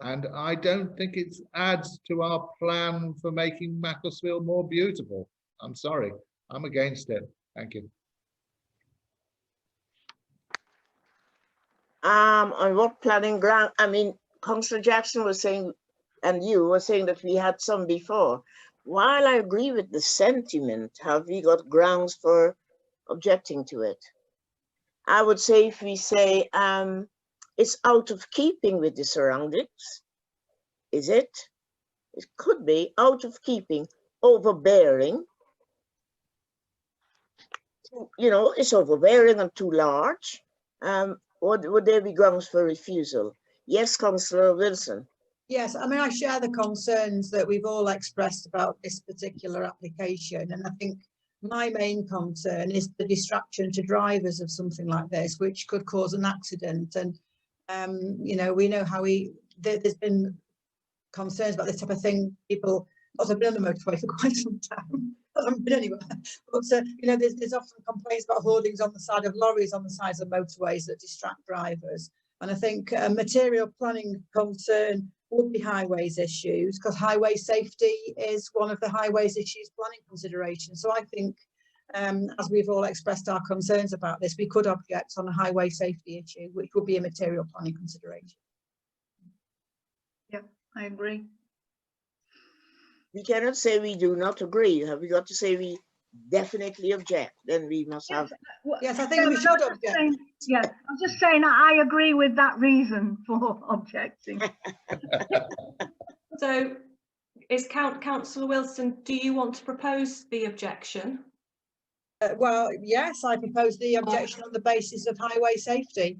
And I don't think it adds to our plan for making Macclesfield more beautiful. I'm sorry, I'm against it. Thank you. On what planning ground? I mean, Councillor Jackson was saying, and you were saying that we had some before. While I agree with the sentiment, have we got grounds for objecting to it? I would say if we say it's out of keeping with the surroundings, is it? It could be out of keeping, overbearing. You know, it's overbearing and too large. Would there be grounds for refusal? Yes, Councillor Wilson. Yes, I mean, I share the concerns that we've all expressed about this particular application. And I think my main concern is the distraction to drivers of something like this, which could cause an accident. And, you know, we know how there's been concerns about this type of thing. People, I've been on the motorway for quite some time. I haven't been anywhere. But, you know, there's often complaints about hoardings on the side of lorries on the sides of motorways that distract drivers. And I think a material planning concern would be highways issues, because highway safety is one of the highways issues planning considerations. So I think, as we've all expressed our concerns about this, we could object on a highway safety issue, which would be a material planning consideration. Yeah, I agree. We cannot say we do not agree. Have we got to say we definitely object, then we must have, Yes, I think we should object. Yeah, I'm just saying I agree with that reason for objecting. So is Councillor Wilson, do you want to propose the objection? Well, yes, I propose the objection on the basis of highway safety.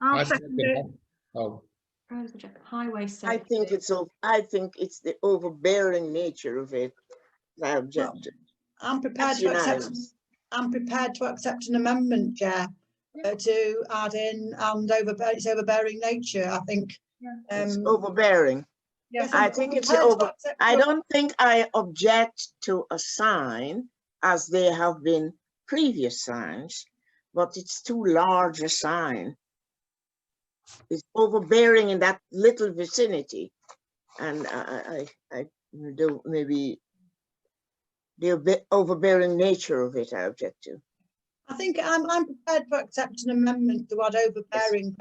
I'll second it. Oh, Highway I safety. think it's the overbearing nature of it. I object. I'm prepared to accept. I'm prepared to accept an amendment, Chair, to add in and its overbearing nature. I think. It's overbearing. Yes, I think it's over. I don't think I object to a sign as there have been previous signs, but it's too large a sign. It's overbearing in that little vicinity, and I don't, maybe the overbearing nature of it I object to. I think I'm prepared to accept an amendment to add overbearing,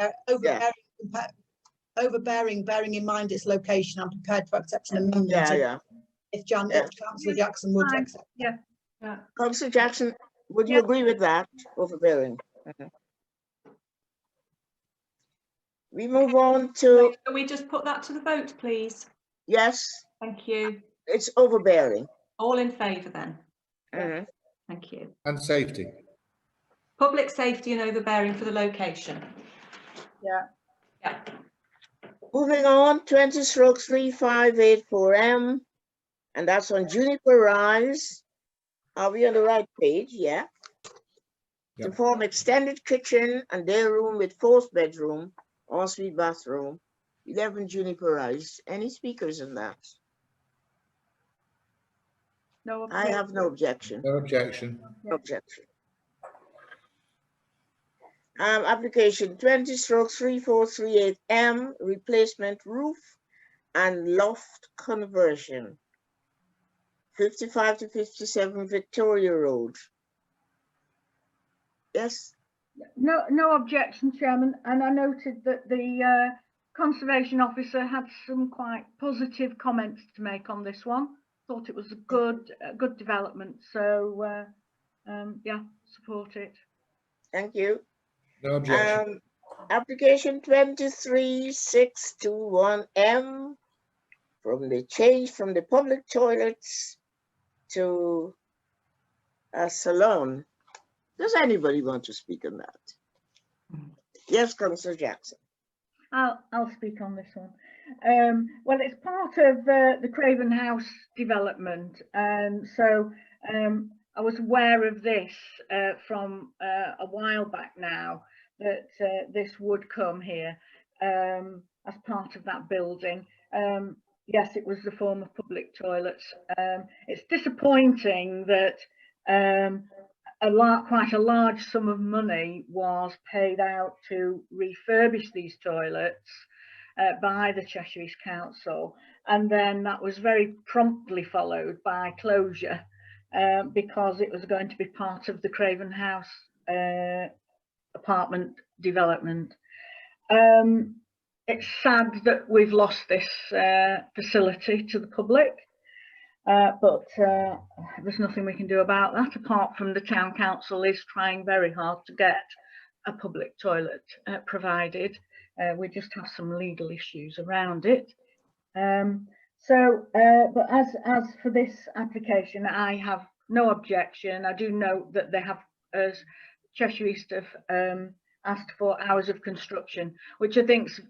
overbearing, bearing in mind its location. I'm prepared to accept an amendment. Yeah. If Councillor Jackson would accept. Yeah. Councillor Jackson, would you agree with that? Overbearing. We move on to. Can we just put that to the vote, please? Yes. Thank you. It's overbearing. All in favour then? Thank you. and safety. Public safety and overbearing for the location. Yeah. Moving on, 20/3584M, and that's on Juniper Rise. Are we on the right page? Yeah. Yeah. To form extended kitchen and day room with 4th bedroom, ensuite bathroom, 11 Juniper Rise. Any speakers on that? No I have no objection. No objection. No objection. Application 20/3438M, replacement roof and loft conversion. 55 to 57 Victoria Road. Yes. No objection, Chairman. And I noted that the Conservation Officer had some quite positive comments to make on this one. Thought it was a good development. So yeah, support it. Thank you. No objection. Application 23621M, from the change from the public toilets to a salon. Does anybody want to speak on that? Yes, Councillor Jackson. I'll speak on this one. Well, it's part of the Craven House development, so I was aware of this from a while back now, that this would come here as part of that building. Yes, it was the former public toilets. It's disappointing that quite a large sum of money was paid out to refurbish these toilets by the Cheshire East Council, and then that was very promptly followed by closure because it was going to be part of the Craven House apartment development. It's sad that we've lost this facility to the public, but there's nothing we can do about that, apart from the town council is trying very hard to get a public toilet provided. We just have some legal issues around it. But as for this application, I have no objection. I do note that they have, as Cheshire East have asked for hours of construction, which I think is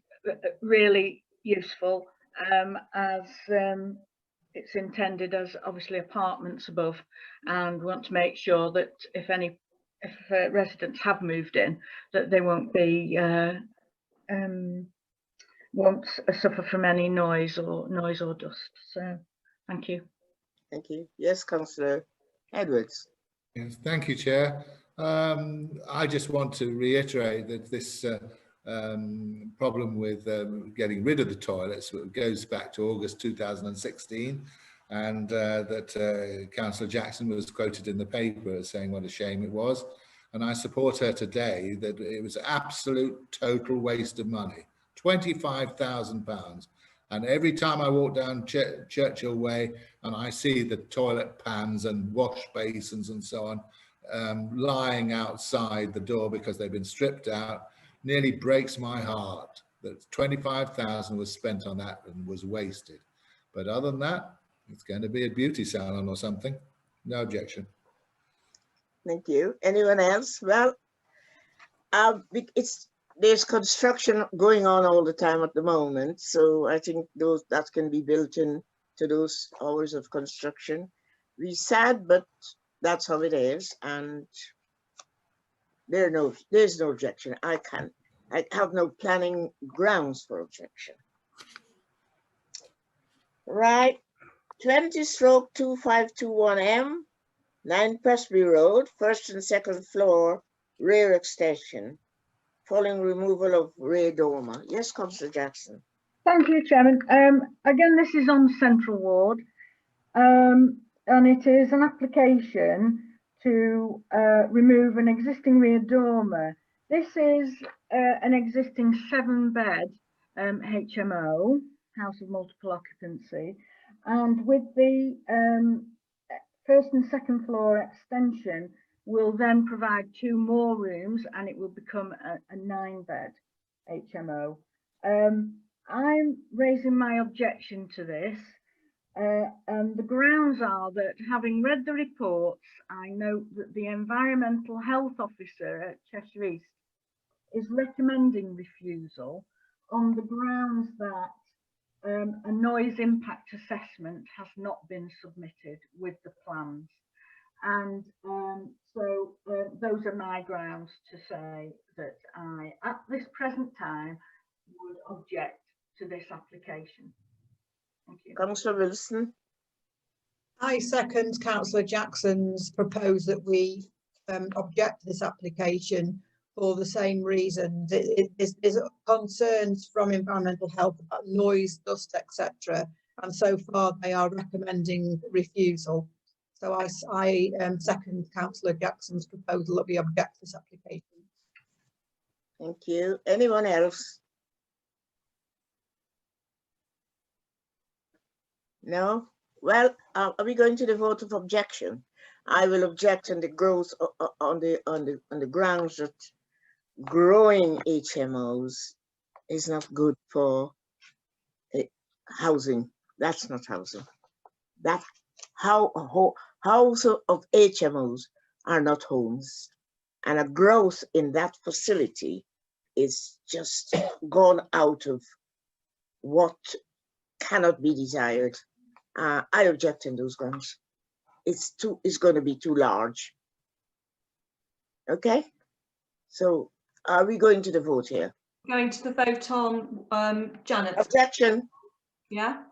really useful, as it's intended as obviously apartments above, and want to make sure that if residents have moved in, that they won't be won't suffer from any noise or dust. So thank you. Thank you. Yes, Councillor Edwards. Yes, thank you, Chair. I just want to reiterate that this problem with getting rid of the toilets goes back to August 2016, and that Councillor Jackson was quoted in the paper as saying what a shame it was, and I support her today that it was absolute total waste of money, £25,000, And every time I walk down Churchill Way and I see the toilet pans and wash basins and so on lying outside the door because they've been stripped out, nearly breaks my heart that 25,000 was spent on that and was wasted. But other than that, it's going to be a beauty salon or something. No objection. Thank you. Anyone else? Well, there's construction going on all the time at the moment, so I think that can be built in to those hours of construction. We sad, but that's how it is, and there's no objection. I have no planning grounds for objection. Right, 20/2521M, 9 Presby Road, first and second floor, rear extension, following removal of rear dormer. Yes, Councillor Jackson. Thank you, Chairman. Again, this is on Central Ward, and it is an application to remove an existing rear dormer. This is an existing 7-bed HMO, house of multiple occupancy, and with the first and second floor extension will then provide 2 more rooms, and it will become a 9-bed HMO. I'm raising my objection to this, and the grounds are that, having read the reports, I note that the Environmental Health Officer at Cheshire East is recommending refusal on the grounds that a noise impact assessment has not been submitted with the plans. And so those are my grounds to say that I, at this present time, would object to this application. Thank you. Councillor Wilson. I second Councillor Jackson's propose that we object to this application for the same reasons. There's concerns from environmental health about noise, dust, etc. And so far they are recommending refusal. So I second Councillor Jackson's proposal that we object to this application. Thank you. Anyone else? No? Well, are we going to the vote of objection? I will object on the grounds on the grounds that growing HMOs is not good for housing. That's not housing. That house of HMOs are not homes, and a growth in that facility is just gone out of what cannot be desired. I object on those grounds. It's going to be too large. Okay, so are we going to the vote here? Going to the vote on Janet. Objection. Yeah.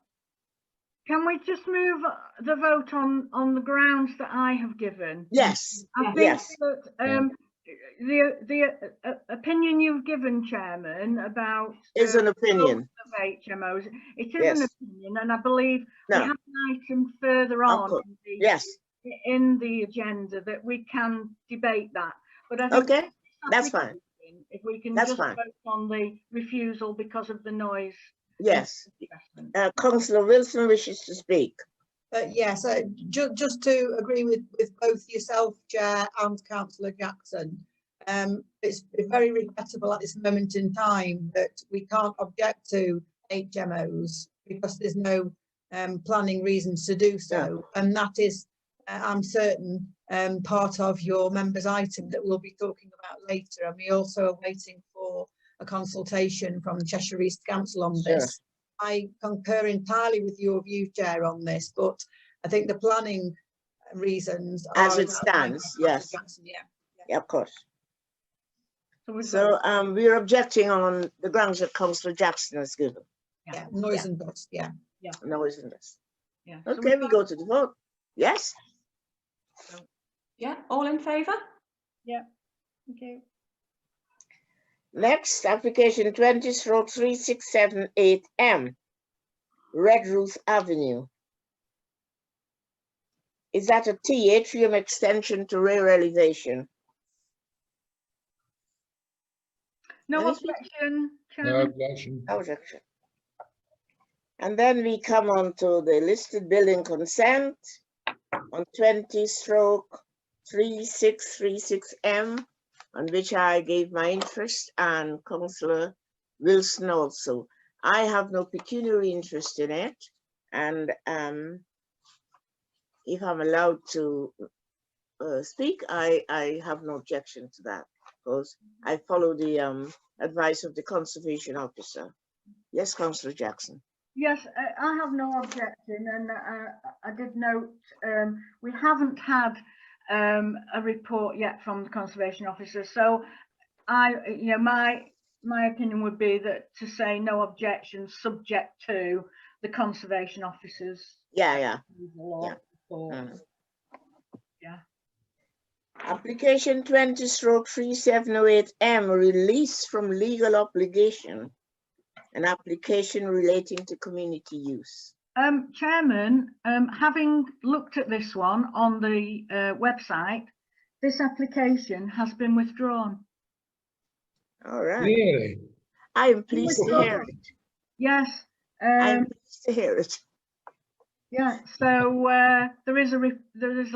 Can we just move the vote on the grounds that I have given? Yes. I think Yes. that the opinion you've given, Chairman, about Is an opinion of HMOs, it is yes. an opinion, and I believe we No. have an item further on yes. in the agenda that we can debate that. But I think Okay, that's fine. If we can That's just fine. vote on the refusal because of the noise. Yes. Councillor Wilson wishes to speak. Yes, just to agree with both yourself, Chair, and Councillor Jackson. It's very regrettable at this moment in time that we can't object to HMOs because there's no planning reasons to do so. Yeah. And that is, I'm certain, part of your members' item that we'll be talking about later. And we also are waiting for a consultation from Cheshire East Council on this. Sure. I concur entirely with your view, Chair, on this, but I think the planning reasons as it stands, yes. Jackson, yeah. Yeah, of course. So we're objecting on the grounds that Councillor Jackson has given. Yeah, noise and dust, yeah. Yeah. Noise and dust. Yeah. Okay, we go to the vote. Yes? Yeah, all in favour? Yeah. Okay. Next, application 20/3678M, Red Roof Avenue. Is that a T, atrium extension to rear elevation? No objection, Chairman. No objection. No objection. And then we come on to the listed building consent on 20/3636M, on which I gave my interest, and Councillor Wilson also. I have no pecuniary interest in it, and if I'm allowed to speak, I have no objection to that, because I follow the advice of the conservation officer. Yes, Councillor Jackson. Yes, I have no objection, and I did note we haven't had a report yet from the conservation officer, so my opinion would be that to say no objection subject to the conservation officer's Application 20/3708M, release from legal obligation, an application relating to community use. Chairman, having looked at this one on the website, this application has been withdrawn. All right. Really? I am pleased to hear it. Yes. I'm pleased to hear it. Yeah, so there is a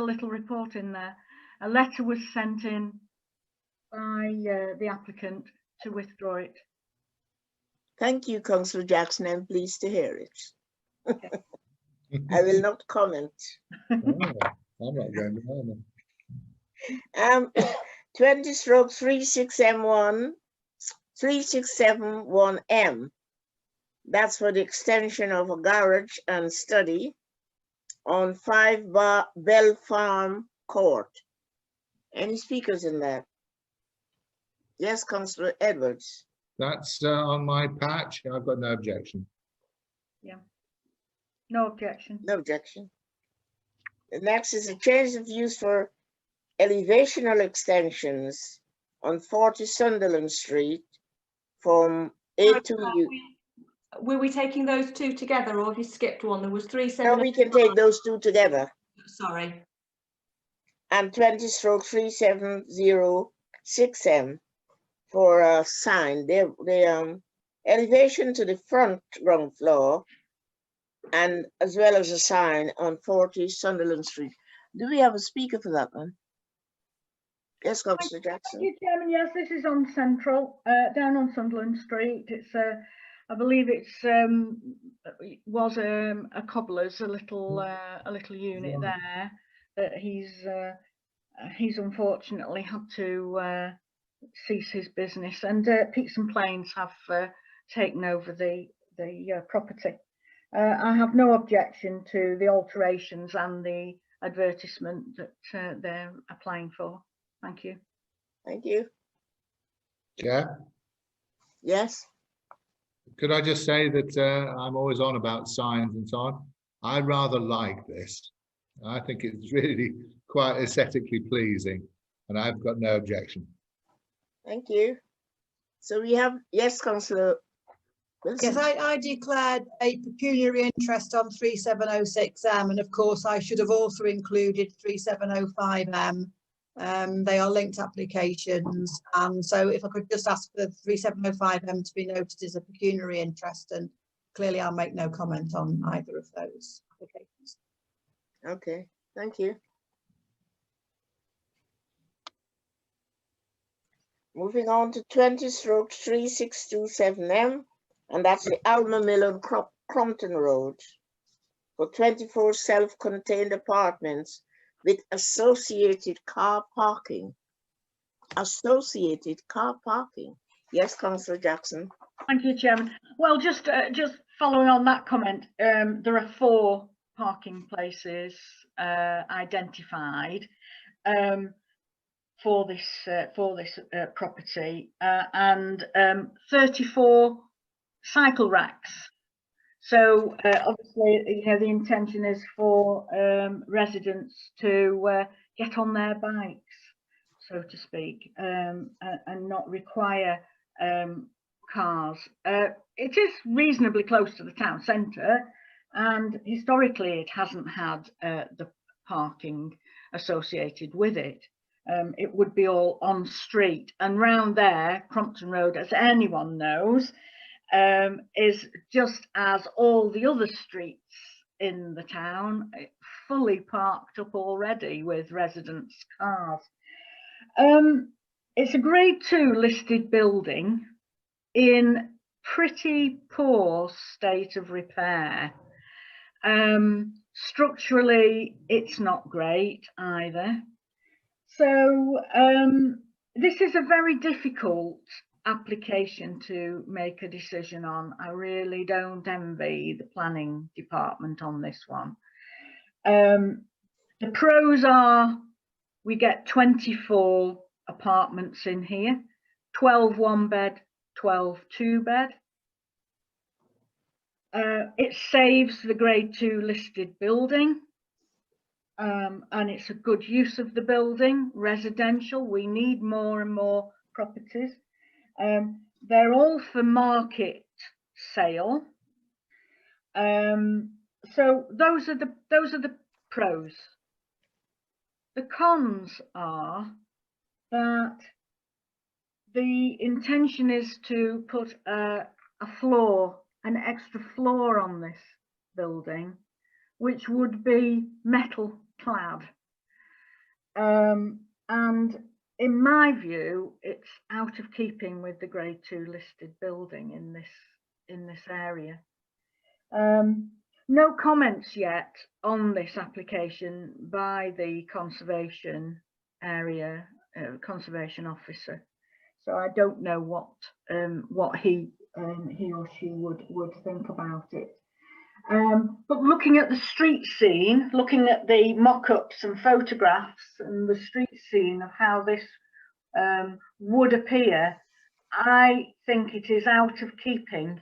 little report in there. A letter was sent in by the applicant to withdraw it. Thank you, Councillor Jackson. I'm pleased to hear it. I will not comment. Oh, I'm not going to. 20/3671M. That's for the extension of a garage and study on 5 Bell Farm Court. Any speakers in that? Yes, Councillor Edwards. That's on my patch. I've got no objection. Yeah. No objection. No objection. The next is a change of use for elevational extensions on 40 Sunderland Street from A to U. Were we taking those two together, or have you skipped one? There was 3/7. No, we can take those two together. Sorry. And 20/3706M for a sign. The elevation to the front ground floor, and as well as a sign on 40 Sunderland Street. Do we have a speaker for that one? Yes, Councillor Jackson. Thank you, Chairman. Yes, this is on Central, down on Sunderland Street. It's I believe it's was a cobbler's, a little unit there that he's unfortunately had to cease his business, and Peaks and Plains have taken over the property. I have no objection to the alterations and the advertisement that they're applying for. Thank you. Thank you. Chair? Yes. Could I just say that I'm always on about signs and so on. I rather like this. I think it's really quite aesthetically pleasing, and I've got no objection. Thank you. So we have, yes, Councillor Wilson. Yes, I declared a pecuniary interest on 3706M, and of course I should have also included 3705M. They are linked applications, and so if I could just ask for 3705M to be noted as a pecuniary interest, and clearly I'll make no comment on either of those applications. Okay, thank you. Moving on to 20/3627M, and that's the Alma Mill on Crompton Road for 24 self-contained apartments with associated car parking. Associated car parking. Yes, Councillor Jackson. Thank you, Chairman. Well, just following on that comment, there are 4 parking places identified for this property, and 34 cycle racks. So obviously, the intention is for residents to get on their bikes, so to speak, and not require cars. It is reasonably close to the town centre, and historically it hasn't had the parking associated with it. It would be all on street, and round there, Crompton Road, as anyone knows, is just as all the other streets in the town, fully parked up already with residents' cars. It's a grade 2 listed building in pretty poor state of repair. Structurally, it's not great either. So this is a very difficult application to make a decision on. I really don't envy the planning department on this one. The pros are we get 24 apartments in here, 12 one-bed, 12 two-bed. It saves the grade 2 listed building, and it's a good use of the building, residential. We need more and more properties. They're all for market sale. So those are the pros. The cons are that the intention is to put an extra floor on this building, which would be metal clad. And in my view, it's out of keeping with the grade 2 listed building in this area. No comments yet on this application by the conservation area conservation officer, so I don't know what he or she would think about it. But looking at the street scene, looking at the mock-ups and photographs and the street scene of how this would appear, I think it is out of keeping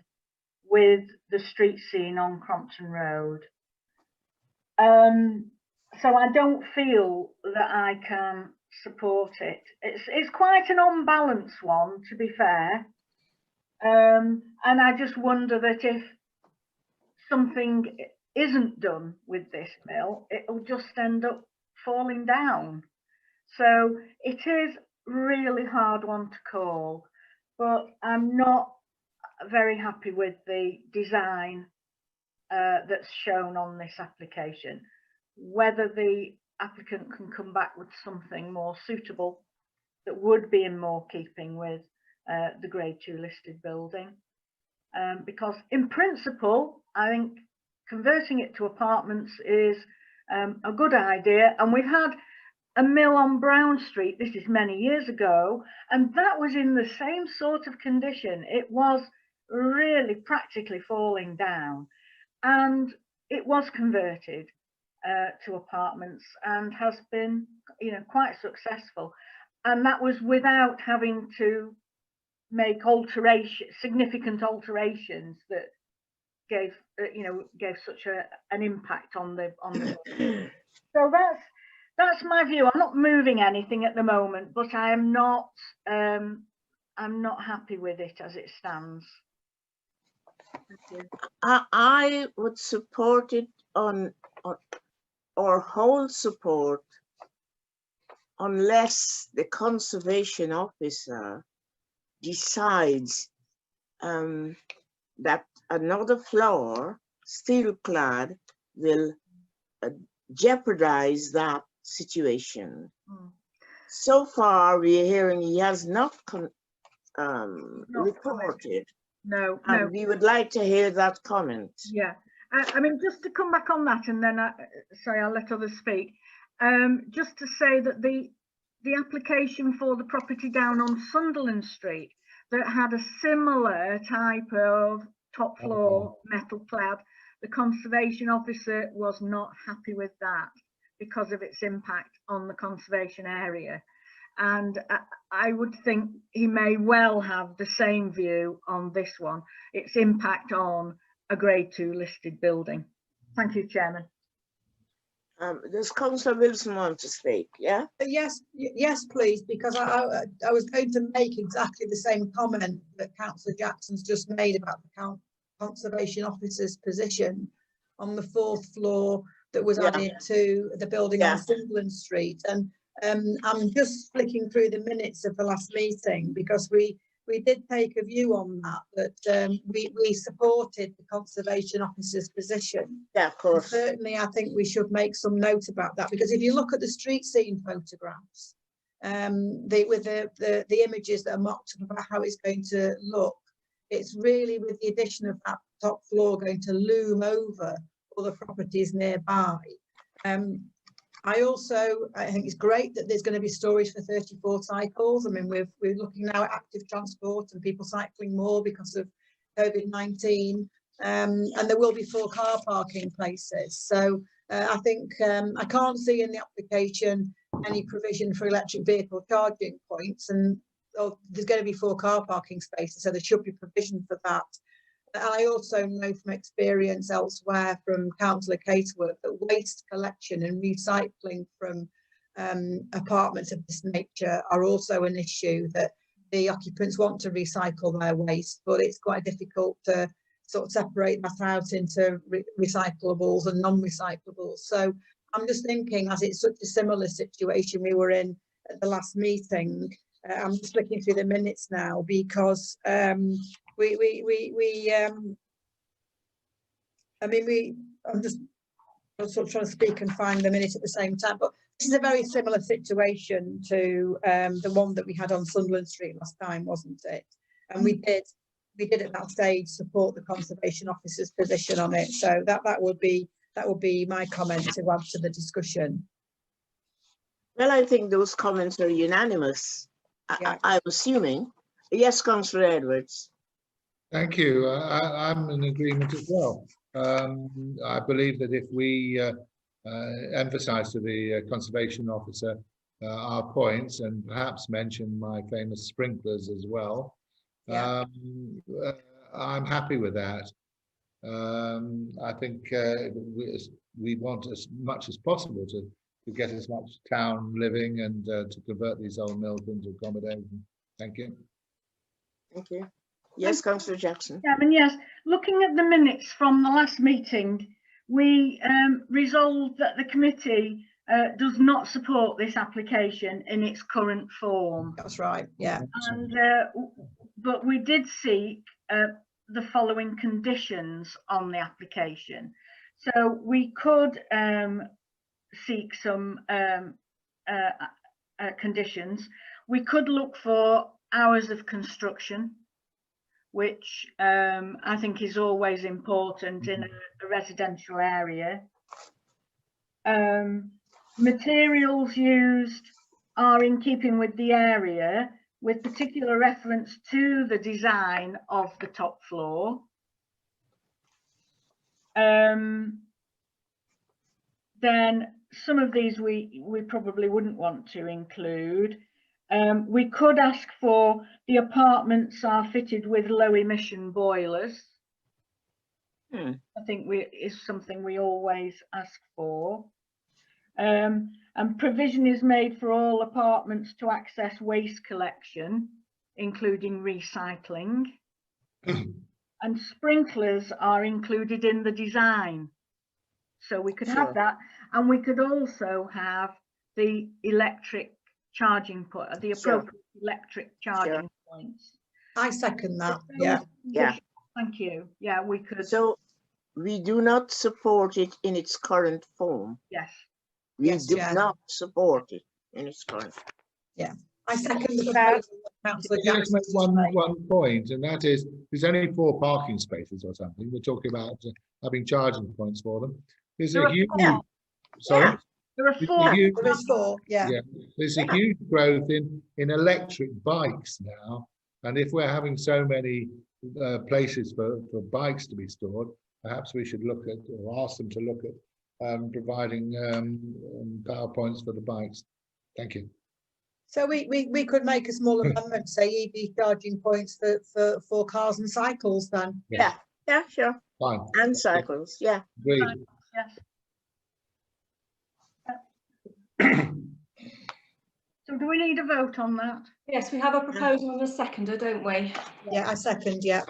with the street scene on Crompton Road. So I don't feel that I can support it. It's quite an unbalanced one, to be fair. And I just wonder that if something isn't done with this mill, it'll just end up falling down. So it is really hard one to call, but I'm not very happy with the design that's shown on this application. Whether the applicant can come back with something more suitable that would be in more keeping with the grade 2 listed building, because in principle I think converting it to apartments is a good idea. And we've had a mill on Brown Street, this is many years ago, and that was in the same sort of condition. It was really practically falling down, and it was converted to apartments and has been, quite successful. And that was without having to make significant alterations that gave such an impact on the so that's my view. I'm not moving anything at the moment, but I'm not happy with it as it stands. I would support it or hold support unless the conservation officer decides that another floor, steel clad, will jeopardize that situation. So far, we're hearing he has not reported. No. We would like to hear that comment. Yeah, I mean, just to come back on that, and then I'll let others speak. Just to say that the application for the property down on Sunderland Street that had a similar type of top floor metal clad, the conservation officer was not happy with that because of its impact on the conservation area. And I would think he may well have the same view on this one, its impact on a grade 2 listed building. Thank you, Chairman. Does Councillor Wilson want to speak? Yeah. Yes, please, because I was going to make exactly the same comment that Councillor Jackson's just made about the conservation officer's position on the 4th floor that was added to the building on Sunderland Street. And I'm just flicking through the minutes of the last meeting, because we we did take a view on that, we supported the Conservation Officer's position. Yeah, of And course. certainly, I think we should make some note about that, because if you look at the street scene photographs, with the images that are mocked up about how it's going to look, it's really, with the addition of that top floor, going to loom over other properties nearby. I think it's great that there's going to be storage for 34 cycles. I mean, we're looking now at active transport and people cycling more because of COVID-19, and there will be 4 car parking places. So I think I can't see in the application any provision for electric vehicle charging points, and there's going to be 4 car parking spaces, so there should be provision for that. And I also know from experience elsewhere from councillor casework that waste collection and recycling from apartments of this nature are also an issue, that the occupants want to recycle their waste, but it's quite difficult to sort of separate that out into recyclables and non-recyclables. So I'm just thinking, as it's such a similar situation we were in at the last meeting, I'm just looking through the minutes now, because I'm just sort of trying to speak and find the minute at the same time, but this is a very similar situation to the one that we had on Sunderland Street last time, wasn't it? And we did at that stage support the Conservation Officer's position on it. So that would be my comment to add to the discussion. Well, I think those comments are unanimous. Yeah. I'm assuming. Yes, Councillor Edwards. Thank you. I'm in agreement as well. I believe that if we emphasise to the Conservation Officer our points, and perhaps mention my famous sprinklers as well, Yeah. I'm happy with that. I think we want as much as possible to get as much town living and to convert these old mills into accommodation. Thank you. Thank you. Yes, Councillor Jackson. Yes, looking at the minutes from the last meeting, we resolved that the committee does not support this application in its current form. That's right, yeah. And but we did seek the following conditions on the application. So we could seek some conditions. We could look for hours of construction, which I think is always important in a residential area. Materials used are in keeping with the area, with particular reference to the design of the top floor. Then some of these we probably wouldn't want to include. We could ask for the apartments are fitted with low emission boilers. I think is something we always ask for. And provision is made for all apartments to access waste collection, including recycling. And sprinklers are included in the design. So we could have that, and we could also have the electric charging point, the appropriate electric charging points. I second that. Yeah. Yeah. Thank you. Yeah, we could. So we do not support it in its current form. Yes. We Yes, do yeah. not support it in its current. Yeah. I second the proposal that Councillor Can I just make Jackson made. one point, and that is there's only 4 parking spaces or something. We're talking about having charging points for them. There's a huge, sorry, There are there's 4. a huge, There is 4, yeah. there's a huge growth in electric bikes now, and if we're having so many places for bikes to be stored, perhaps we should look at, or ask them to look at providing power points for the bikes. Thank you. So we could make a small amendment, say EV charging points for cars and cycles then. Yeah, yeah, sure. Fine. And cycles, yeah. Agreed. Yes. So do we need a vote on that? Yes, we have a proposal and a seconder, don't we? Yeah, I second, yeah.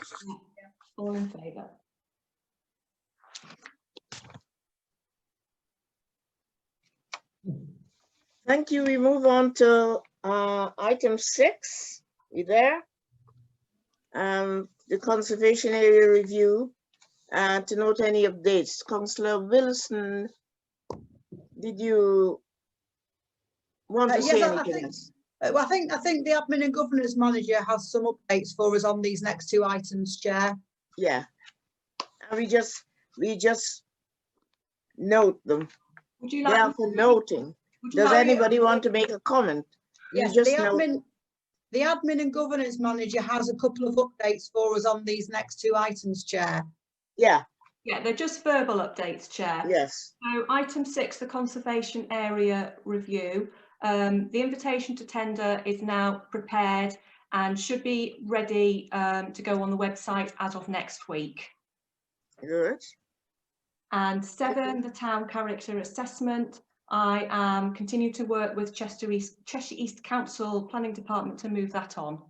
All in favour? Thank you. We move on to item 6. You there? The conservation area review, to note any updates. Councillor Wilson, did you want to Yes, say I anything think- else? Well, I think the admin and governance manager has some updates for us on these next two items, Chair. Yeah. And we just note them. Would you They like? are for noting. Would you Does like- anybody want to make a comment? You Yes, just the note. admin and governance manager has a couple of updates for us on these next two items, Chair. Yeah, Yeah, they're just verbal updates, Chair. yes. So item 6, the conservation area review. The invitation to tender is now prepared and should be ready to go on the website as of next week. Good. And 7, the town character assessment. I am continuing to work with Cheshire East Council Planning Department to move that on.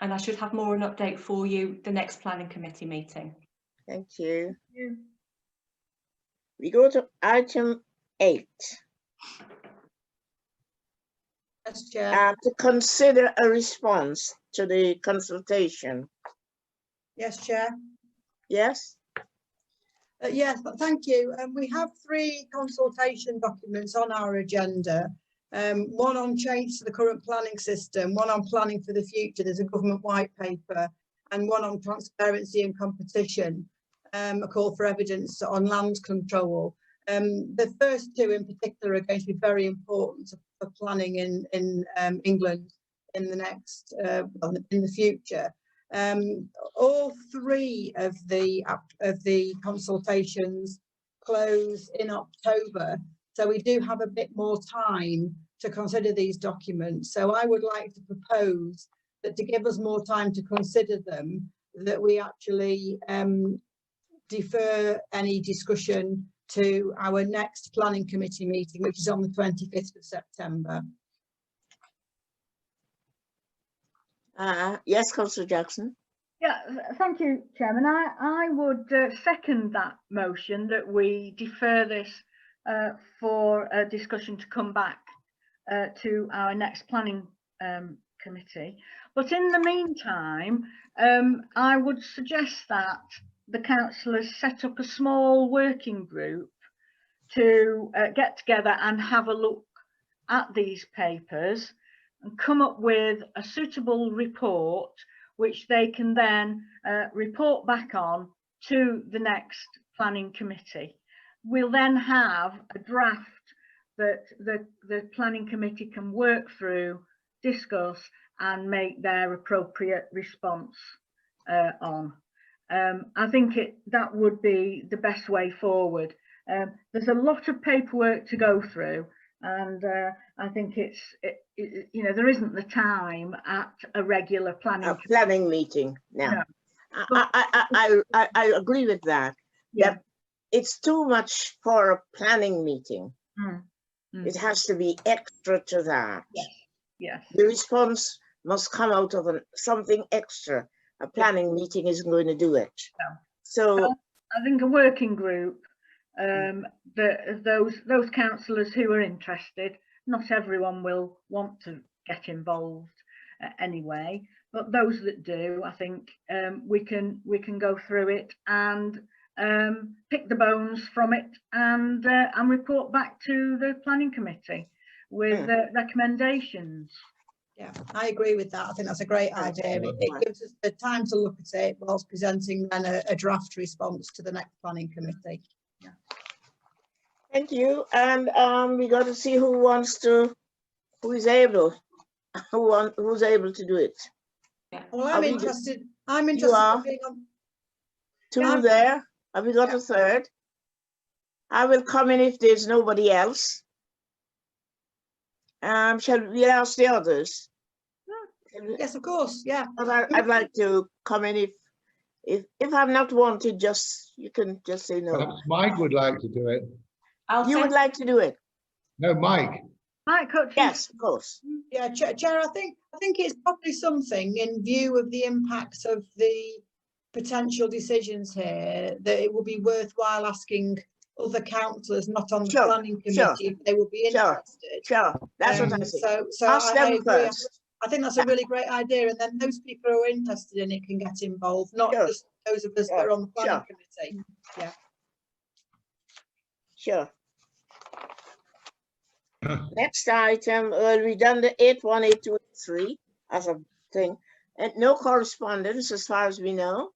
And I should have more an update for you the next planning committee meeting. Thank you. We go to item 8. Yes, Chair. To consider a response to the consultation. Yes, Chair. Yes? Yes, but thank you. We have 3 consultation documents on our agenda. One on change to the current planning system, one on planning for the future, there's a government white paper, and one on transparency and competition, a call for evidence on land control. The first 2 in particular are going to be very important for planning in England in the next, in the future. All 3 of the consultations close in October, so we do have a bit more time to consider these documents. So I would like to propose that, to give us more time to consider them, that we actually defer any discussion to our next planning committee meeting, which is on the 25th of September. Yes, Councillor Jackson. Yeah, thank you, Chairman. I would second that motion that we defer this for a discussion to come back to our next planning committee. But in the meantime, I would suggest that the councillors set up a small working group to get together and have a look at these papers and come up with a suitable report which they can then report back on to the next planning committee. We'll then have a draft that the planning committee can work through, discuss and make their appropriate response on. I think that would be the best way forward. There's a lot of paperwork to go through, and I think you know, there isn't the time at a regular planning Meeting now. No. I agree with that. Yeah. That it's too much for a planning meeting. It has to be extra to that. Yes. Yes. The response must come out of something extra. A planning meeting isn't going to do it. No. So I think a working group, those councillors who are interested, not everyone will want to get involved anyway, but those that do, I think we can go through it and pick the bones from it and report back to the planning committee with recommendations. Yeah, I agree with that. I think that's a great idea. It gives us the time to look at it whilst presenting then a draft response to the next planning committee. Yeah. Thank you. And we got to see who's able to do it. Yeah. Well, I'm interested. I'm You interested are? in being on. 2 Yeah. there. Have we got a third? I will come in if there's nobody else. Shall we ask the others? Yes, of course. Yeah. But I'd like to come in if I'm not wanted. You can just say no. Perhaps Mike would like to do it. You would like to do it? No, Mike. Mike Hutchins. Yes, of course. Yeah, Chair, I think it's probably something, in view of the impacts of the potential decisions here, that it will be worthwhile asking other councillors not on the planning committee if they will be interested. Sure, that's what I think. So Ask them first. I think that's a really great idea, and then those people who are interested in it can get involved, not Sure. just those of us that are on the planning Sure. committee. Yeah. Sure. Next item, we done the 81823 as a thing, and no correspondence as far as we know.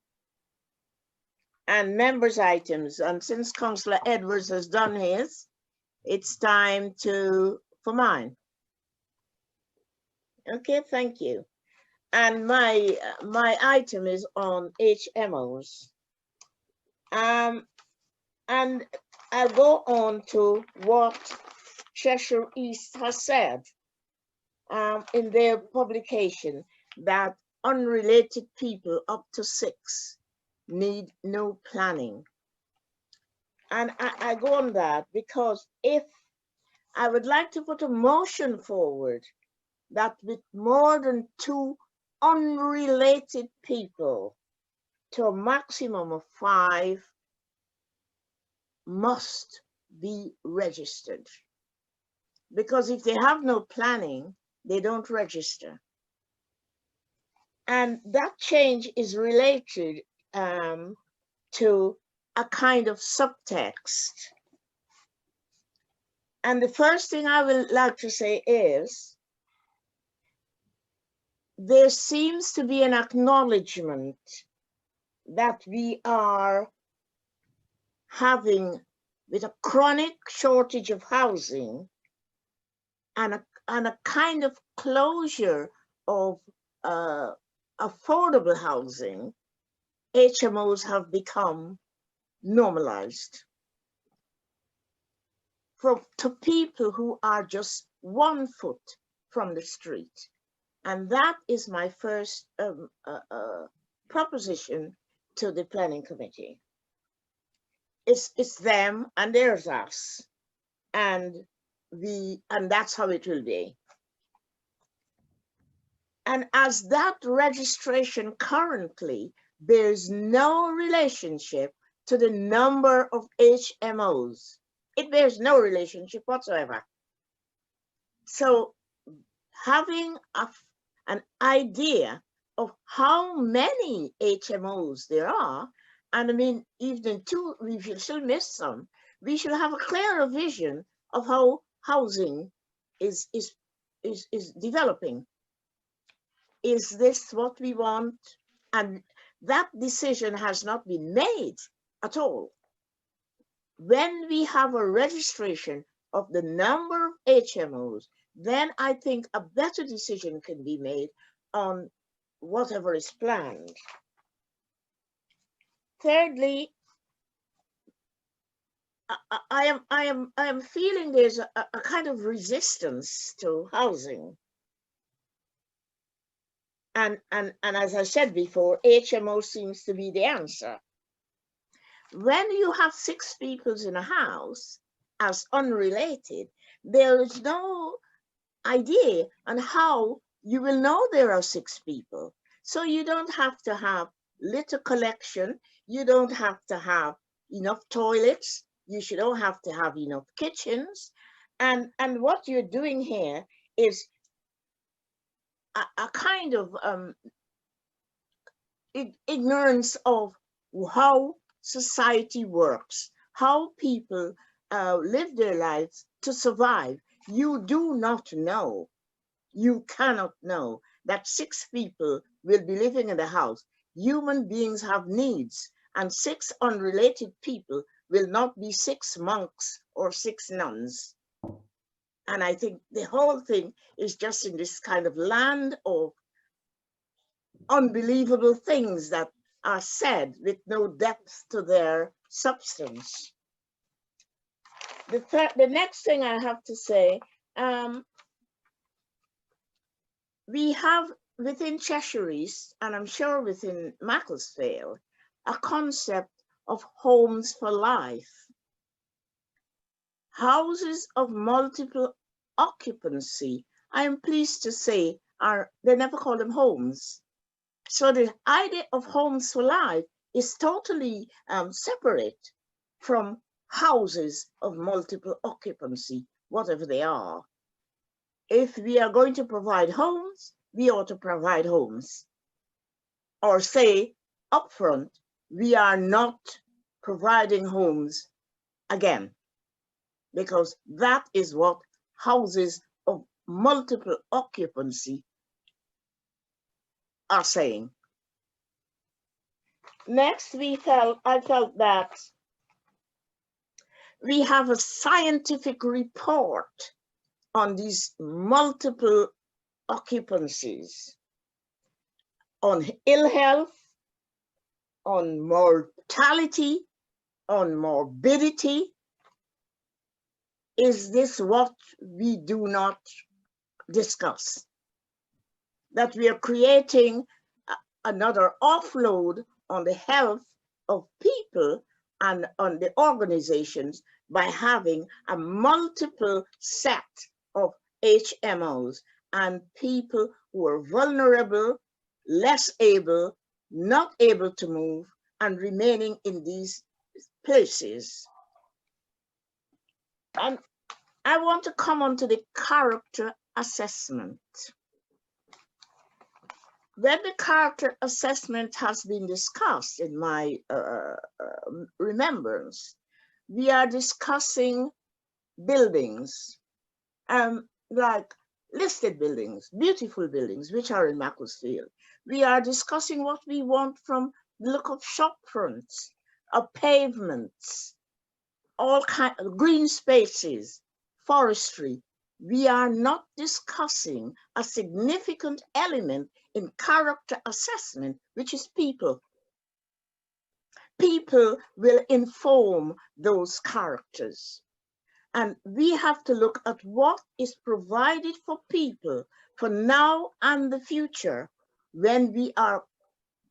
And members' items, and since Councillor Edwards has done his, it's time for mine. Okay, thank you. And my item is on HMOs. And I'll go on to what Cheshire East has said in their publication, that unrelated people up to 6 need no planning. And I go on that because if I would like to put a motion forward that with more than 2 unrelated people to a maximum of 5 must be registered. Because if they have no planning, they don't register. And that change is related to a kind of subtext. And the first thing I would like to say is, there seems to be an acknowledgement that we are having, with a chronic shortage of housing and a kind of closure of affordable housing, HMOs have become normalized to people who are just 1 foot from the street. And that is my first proposition to the planning committee. It's them and there's us, and that's how it will be. And as that registration currently bears no relationship to the number of HMOs, it bears no relationship whatsoever. So having an idea of how many HMOs there are, and I mean, even 2, we should still miss some, we should have a clearer vision of how housing is developing. Is this what we want? And that decision has not been made at all. When we have a registration of the number of HMOs, then I think a better decision can be made on whatever is planned. Thirdly, I am feeling there's a kind of resistance to housing. And as I said before, HMO seems to be the answer. When you have 6 people in a house as unrelated, there is no idea on how you will know there are 6 people. So you don't have to have litter collection. You don't have to have enough toilets. You don't have to have enough kitchens. And what you're doing here is a kind of ignorance of how society works, how people live their lives to survive. You do not know, you cannot know that 6 people will be living in the house. Human beings have needs, and 6 unrelated people will not be 6 monks or 6 nuns. And I think the whole thing is just in this kind of land of unbelievable things that are said with no depth to their substance. The next thing I have to say, we have within Cheshire East, and I'm sure within Macclesfield, a concept of homes for life. Houses of multiple occupancy, I am pleased to say, they never call them homes. So the idea of homes for life is totally separate from houses of multiple occupancy, whatever they are. If we are going to provide homes, we ought to provide homes, or say upfront, we are not providing homes again, because that is what houses of multiple occupancy are saying. Next, I felt that we have a scientific report on these multiple occupancies, on ill health, on mortality, on morbidity. Is this what we do not discuss? That we are creating another offload on the health of people and on the organizations by having a multiple set of HMOs and people who are vulnerable, less able, not able to move, and remaining in these places. And I want to come on to the character assessment. When the character assessment has been discussed in my remembrance, we are discussing buildings, like listed buildings, beautiful buildings, which are in Macclesfield. We are discussing what we want from the look of shop fronts, of pavements, all kinds of green spaces, forestry. We are not discussing a significant element in character assessment, which is people. People will inform those characters. And we have to look at what is provided for people for now and the future when we are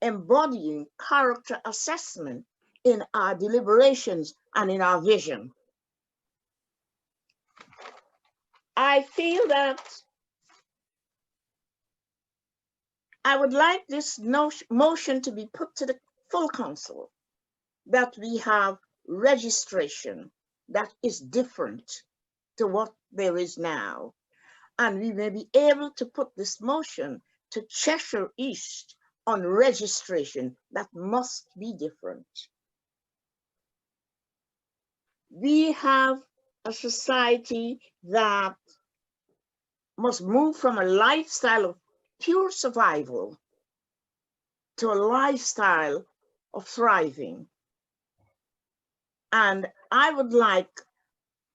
embodying character assessment in our deliberations and in our vision. I feel that I would like this motion to be put to the full council, that we have registration that is different to what there is now. And we may be able to put this motion to Cheshire East on registration that must be different. We have a society that must move from a lifestyle of pure survival to a lifestyle of thriving. And I would like,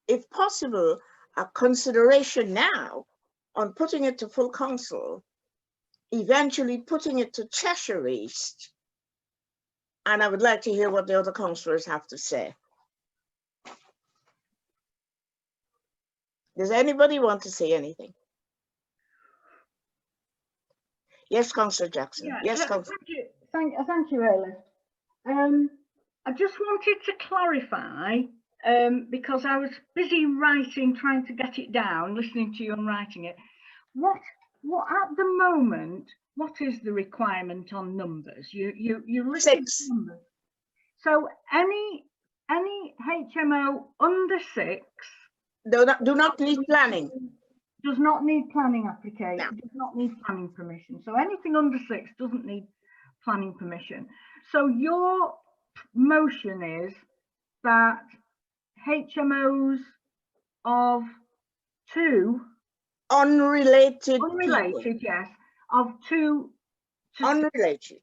if possible, a consideration now on putting it to full council, eventually putting it to Cheshire East. And I would like to hear what the other councillors have to say. Does anybody want to say anything? Yes, Councillor Jackson. Yeah, yes, Councillor. Thank you, Elif. I just wanted to clarify, because I was busy writing, trying to get it down, listening to you and writing it. What at the moment, what is the requirement on numbers? You listed 6. numbers. So any HMO under 6 do not need planning. Does not need planning application, No. does not need planning permission. So anything under 6 doesn't need planning permission. So your motion is that HMOs of 2 Unrelated people. yes, of 2 to Unrelated.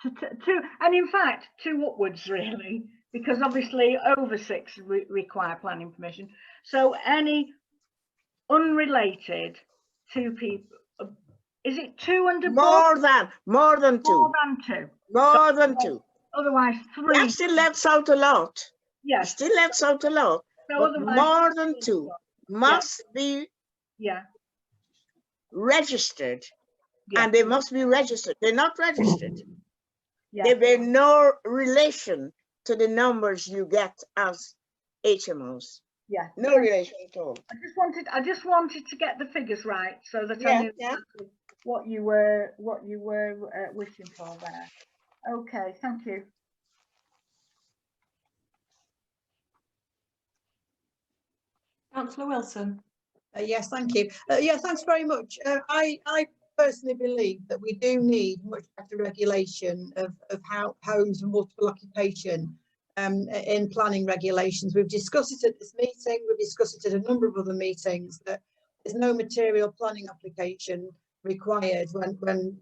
to and in fact 2 upwards really, because obviously over 6 require planning permission. So any unrelated 2 people, is it 2 under More than 2. More than 2. More than 2. Otherwise 3. That still lets out a lot. Yes. Still lets out a lot. So but more than 2 must be registered. And they must be registered. They're not registered. They bear no relation to the numbers you get as HMOs. Yeah. No relation at all. I just wanted to get the figures right so that I knew exactly what you were wishing for there. Okay, thank you. Councillor Wilson. Yes, thank you. Yeah, thanks very much. I personally believe that we do need much better regulation of how homes and multiple occupation in planning regulations. We've discussed it at this meeting, we've discussed it at a number of other meetings, that there's no material planning application required when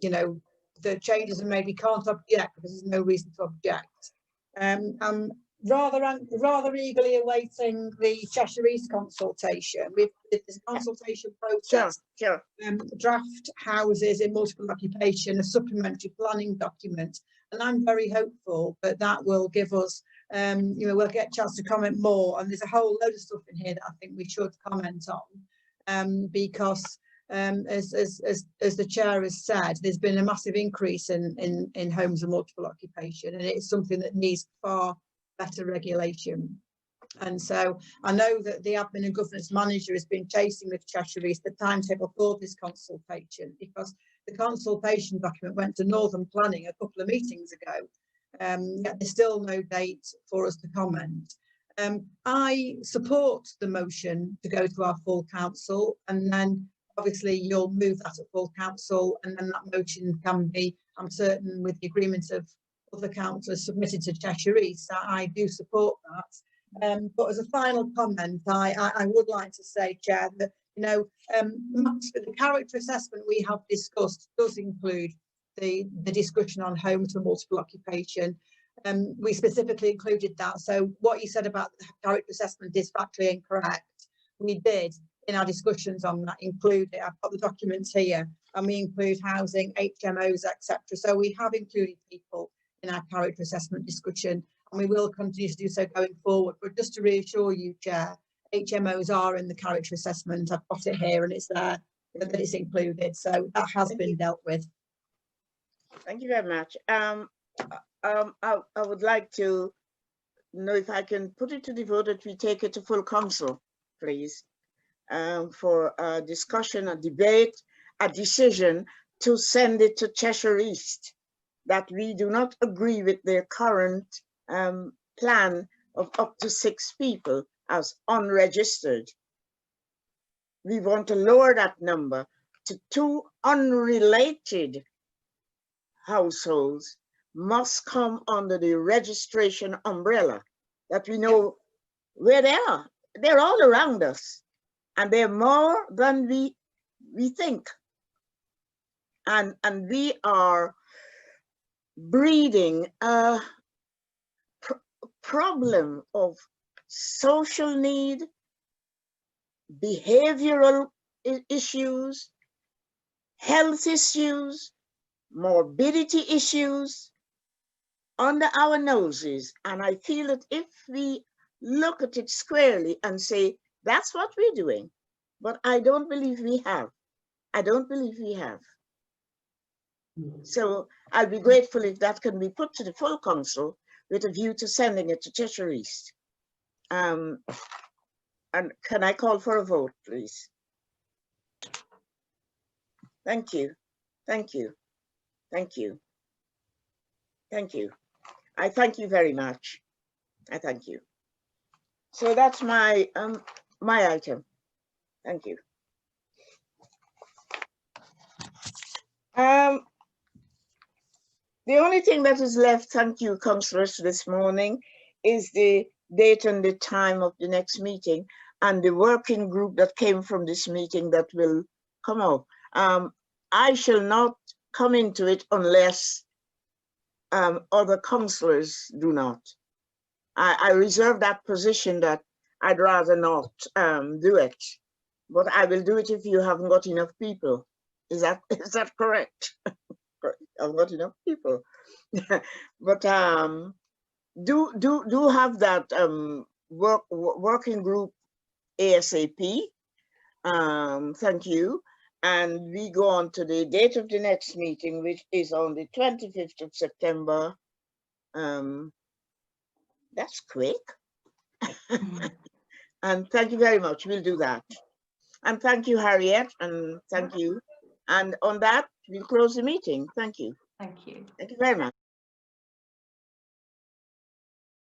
you know, the changes are made. We can't object because there's no reason to object. I'm rather eagerly awaiting the Cheshire East consultation. We've this consultation process. Sure. Draft houses in multiple occupation, a supplementary planning document, and I'm very hopeful that that will give us, you know, we'll get a chance to comment more. And there's a whole load of stuff in here that I think we should comment on, because as the chair has said, there's been a massive increase in homes of multiple occupation, and it's something that needs far better regulation. And so I know that the admin and governance manager has been chasing with Cheshire East the timetable for this consultation, because the consultation document went to Northern Planning a couple of meetings ago, yet there's still no date for us to comment. I support the motion to go to our full council, and then obviously you'll move that at full council, and then that motion can be, I'm certain, with the agreement of other councillors, submitted to Cheshire East. I do support that. But as a final comment, I would like to say, Chair, that, you know, the character assessment we have discussed does include the discussion on homes for multiple occupation. We specifically included that. So what you said about the character assessment is factually incorrect. We did, in our discussions on that, include it. I've got the documents here, and we include housing, HMOs, etc. So we have included people in our character assessment discussion, and we will continue to do so going forward. But just to reassure you, Chair, HMOs are in the character assessment. I've got it here and it's there, that it's included. So that has been dealt with. Thank you very much. I would like to know if I can put it to the vote that we take it to full council, please, for a discussion, a debate, a decision to send it to Cheshire East, that we do not agree with their current plan of up to 6 people as unregistered. We want to lower that number to 2 unrelated households must come under the registration umbrella, that we know where they are. They're all around us, and they're more than we think. And we are breeding a problem of social need, behavioral issues, health issues, morbidity issues under our noses. And I feel that if we look at it squarely and say, that's what we're doing, but I don't believe we have. I don't believe we have. So I'll be grateful if that can be put to the full council with a view to sending it to Cheshire East. And can I call for a vote, please? Thank you. Thank you. Thank you. Thank you. I thank you very much. I thank you. So that's my my item. Thank you. The only thing that is left, thank you, councillors, this morning, is the date and the time of the next meeting and the working group that came from this meeting that will come out. I shall not come into it unless other councillors do not. I reserve that position that I'd rather not do it, but I will do it if you haven't got enough people. Is that correct? I've got enough people. But do have that working group ASAP. Thank you. And we go on to the date of the next meeting, which is on the 25th of September. That's quick. And thank you very much. We'll do that. And thank you, Harriet, and thank you. And on that, we'll close the meeting. Thank you. Thank you. Thank you very much.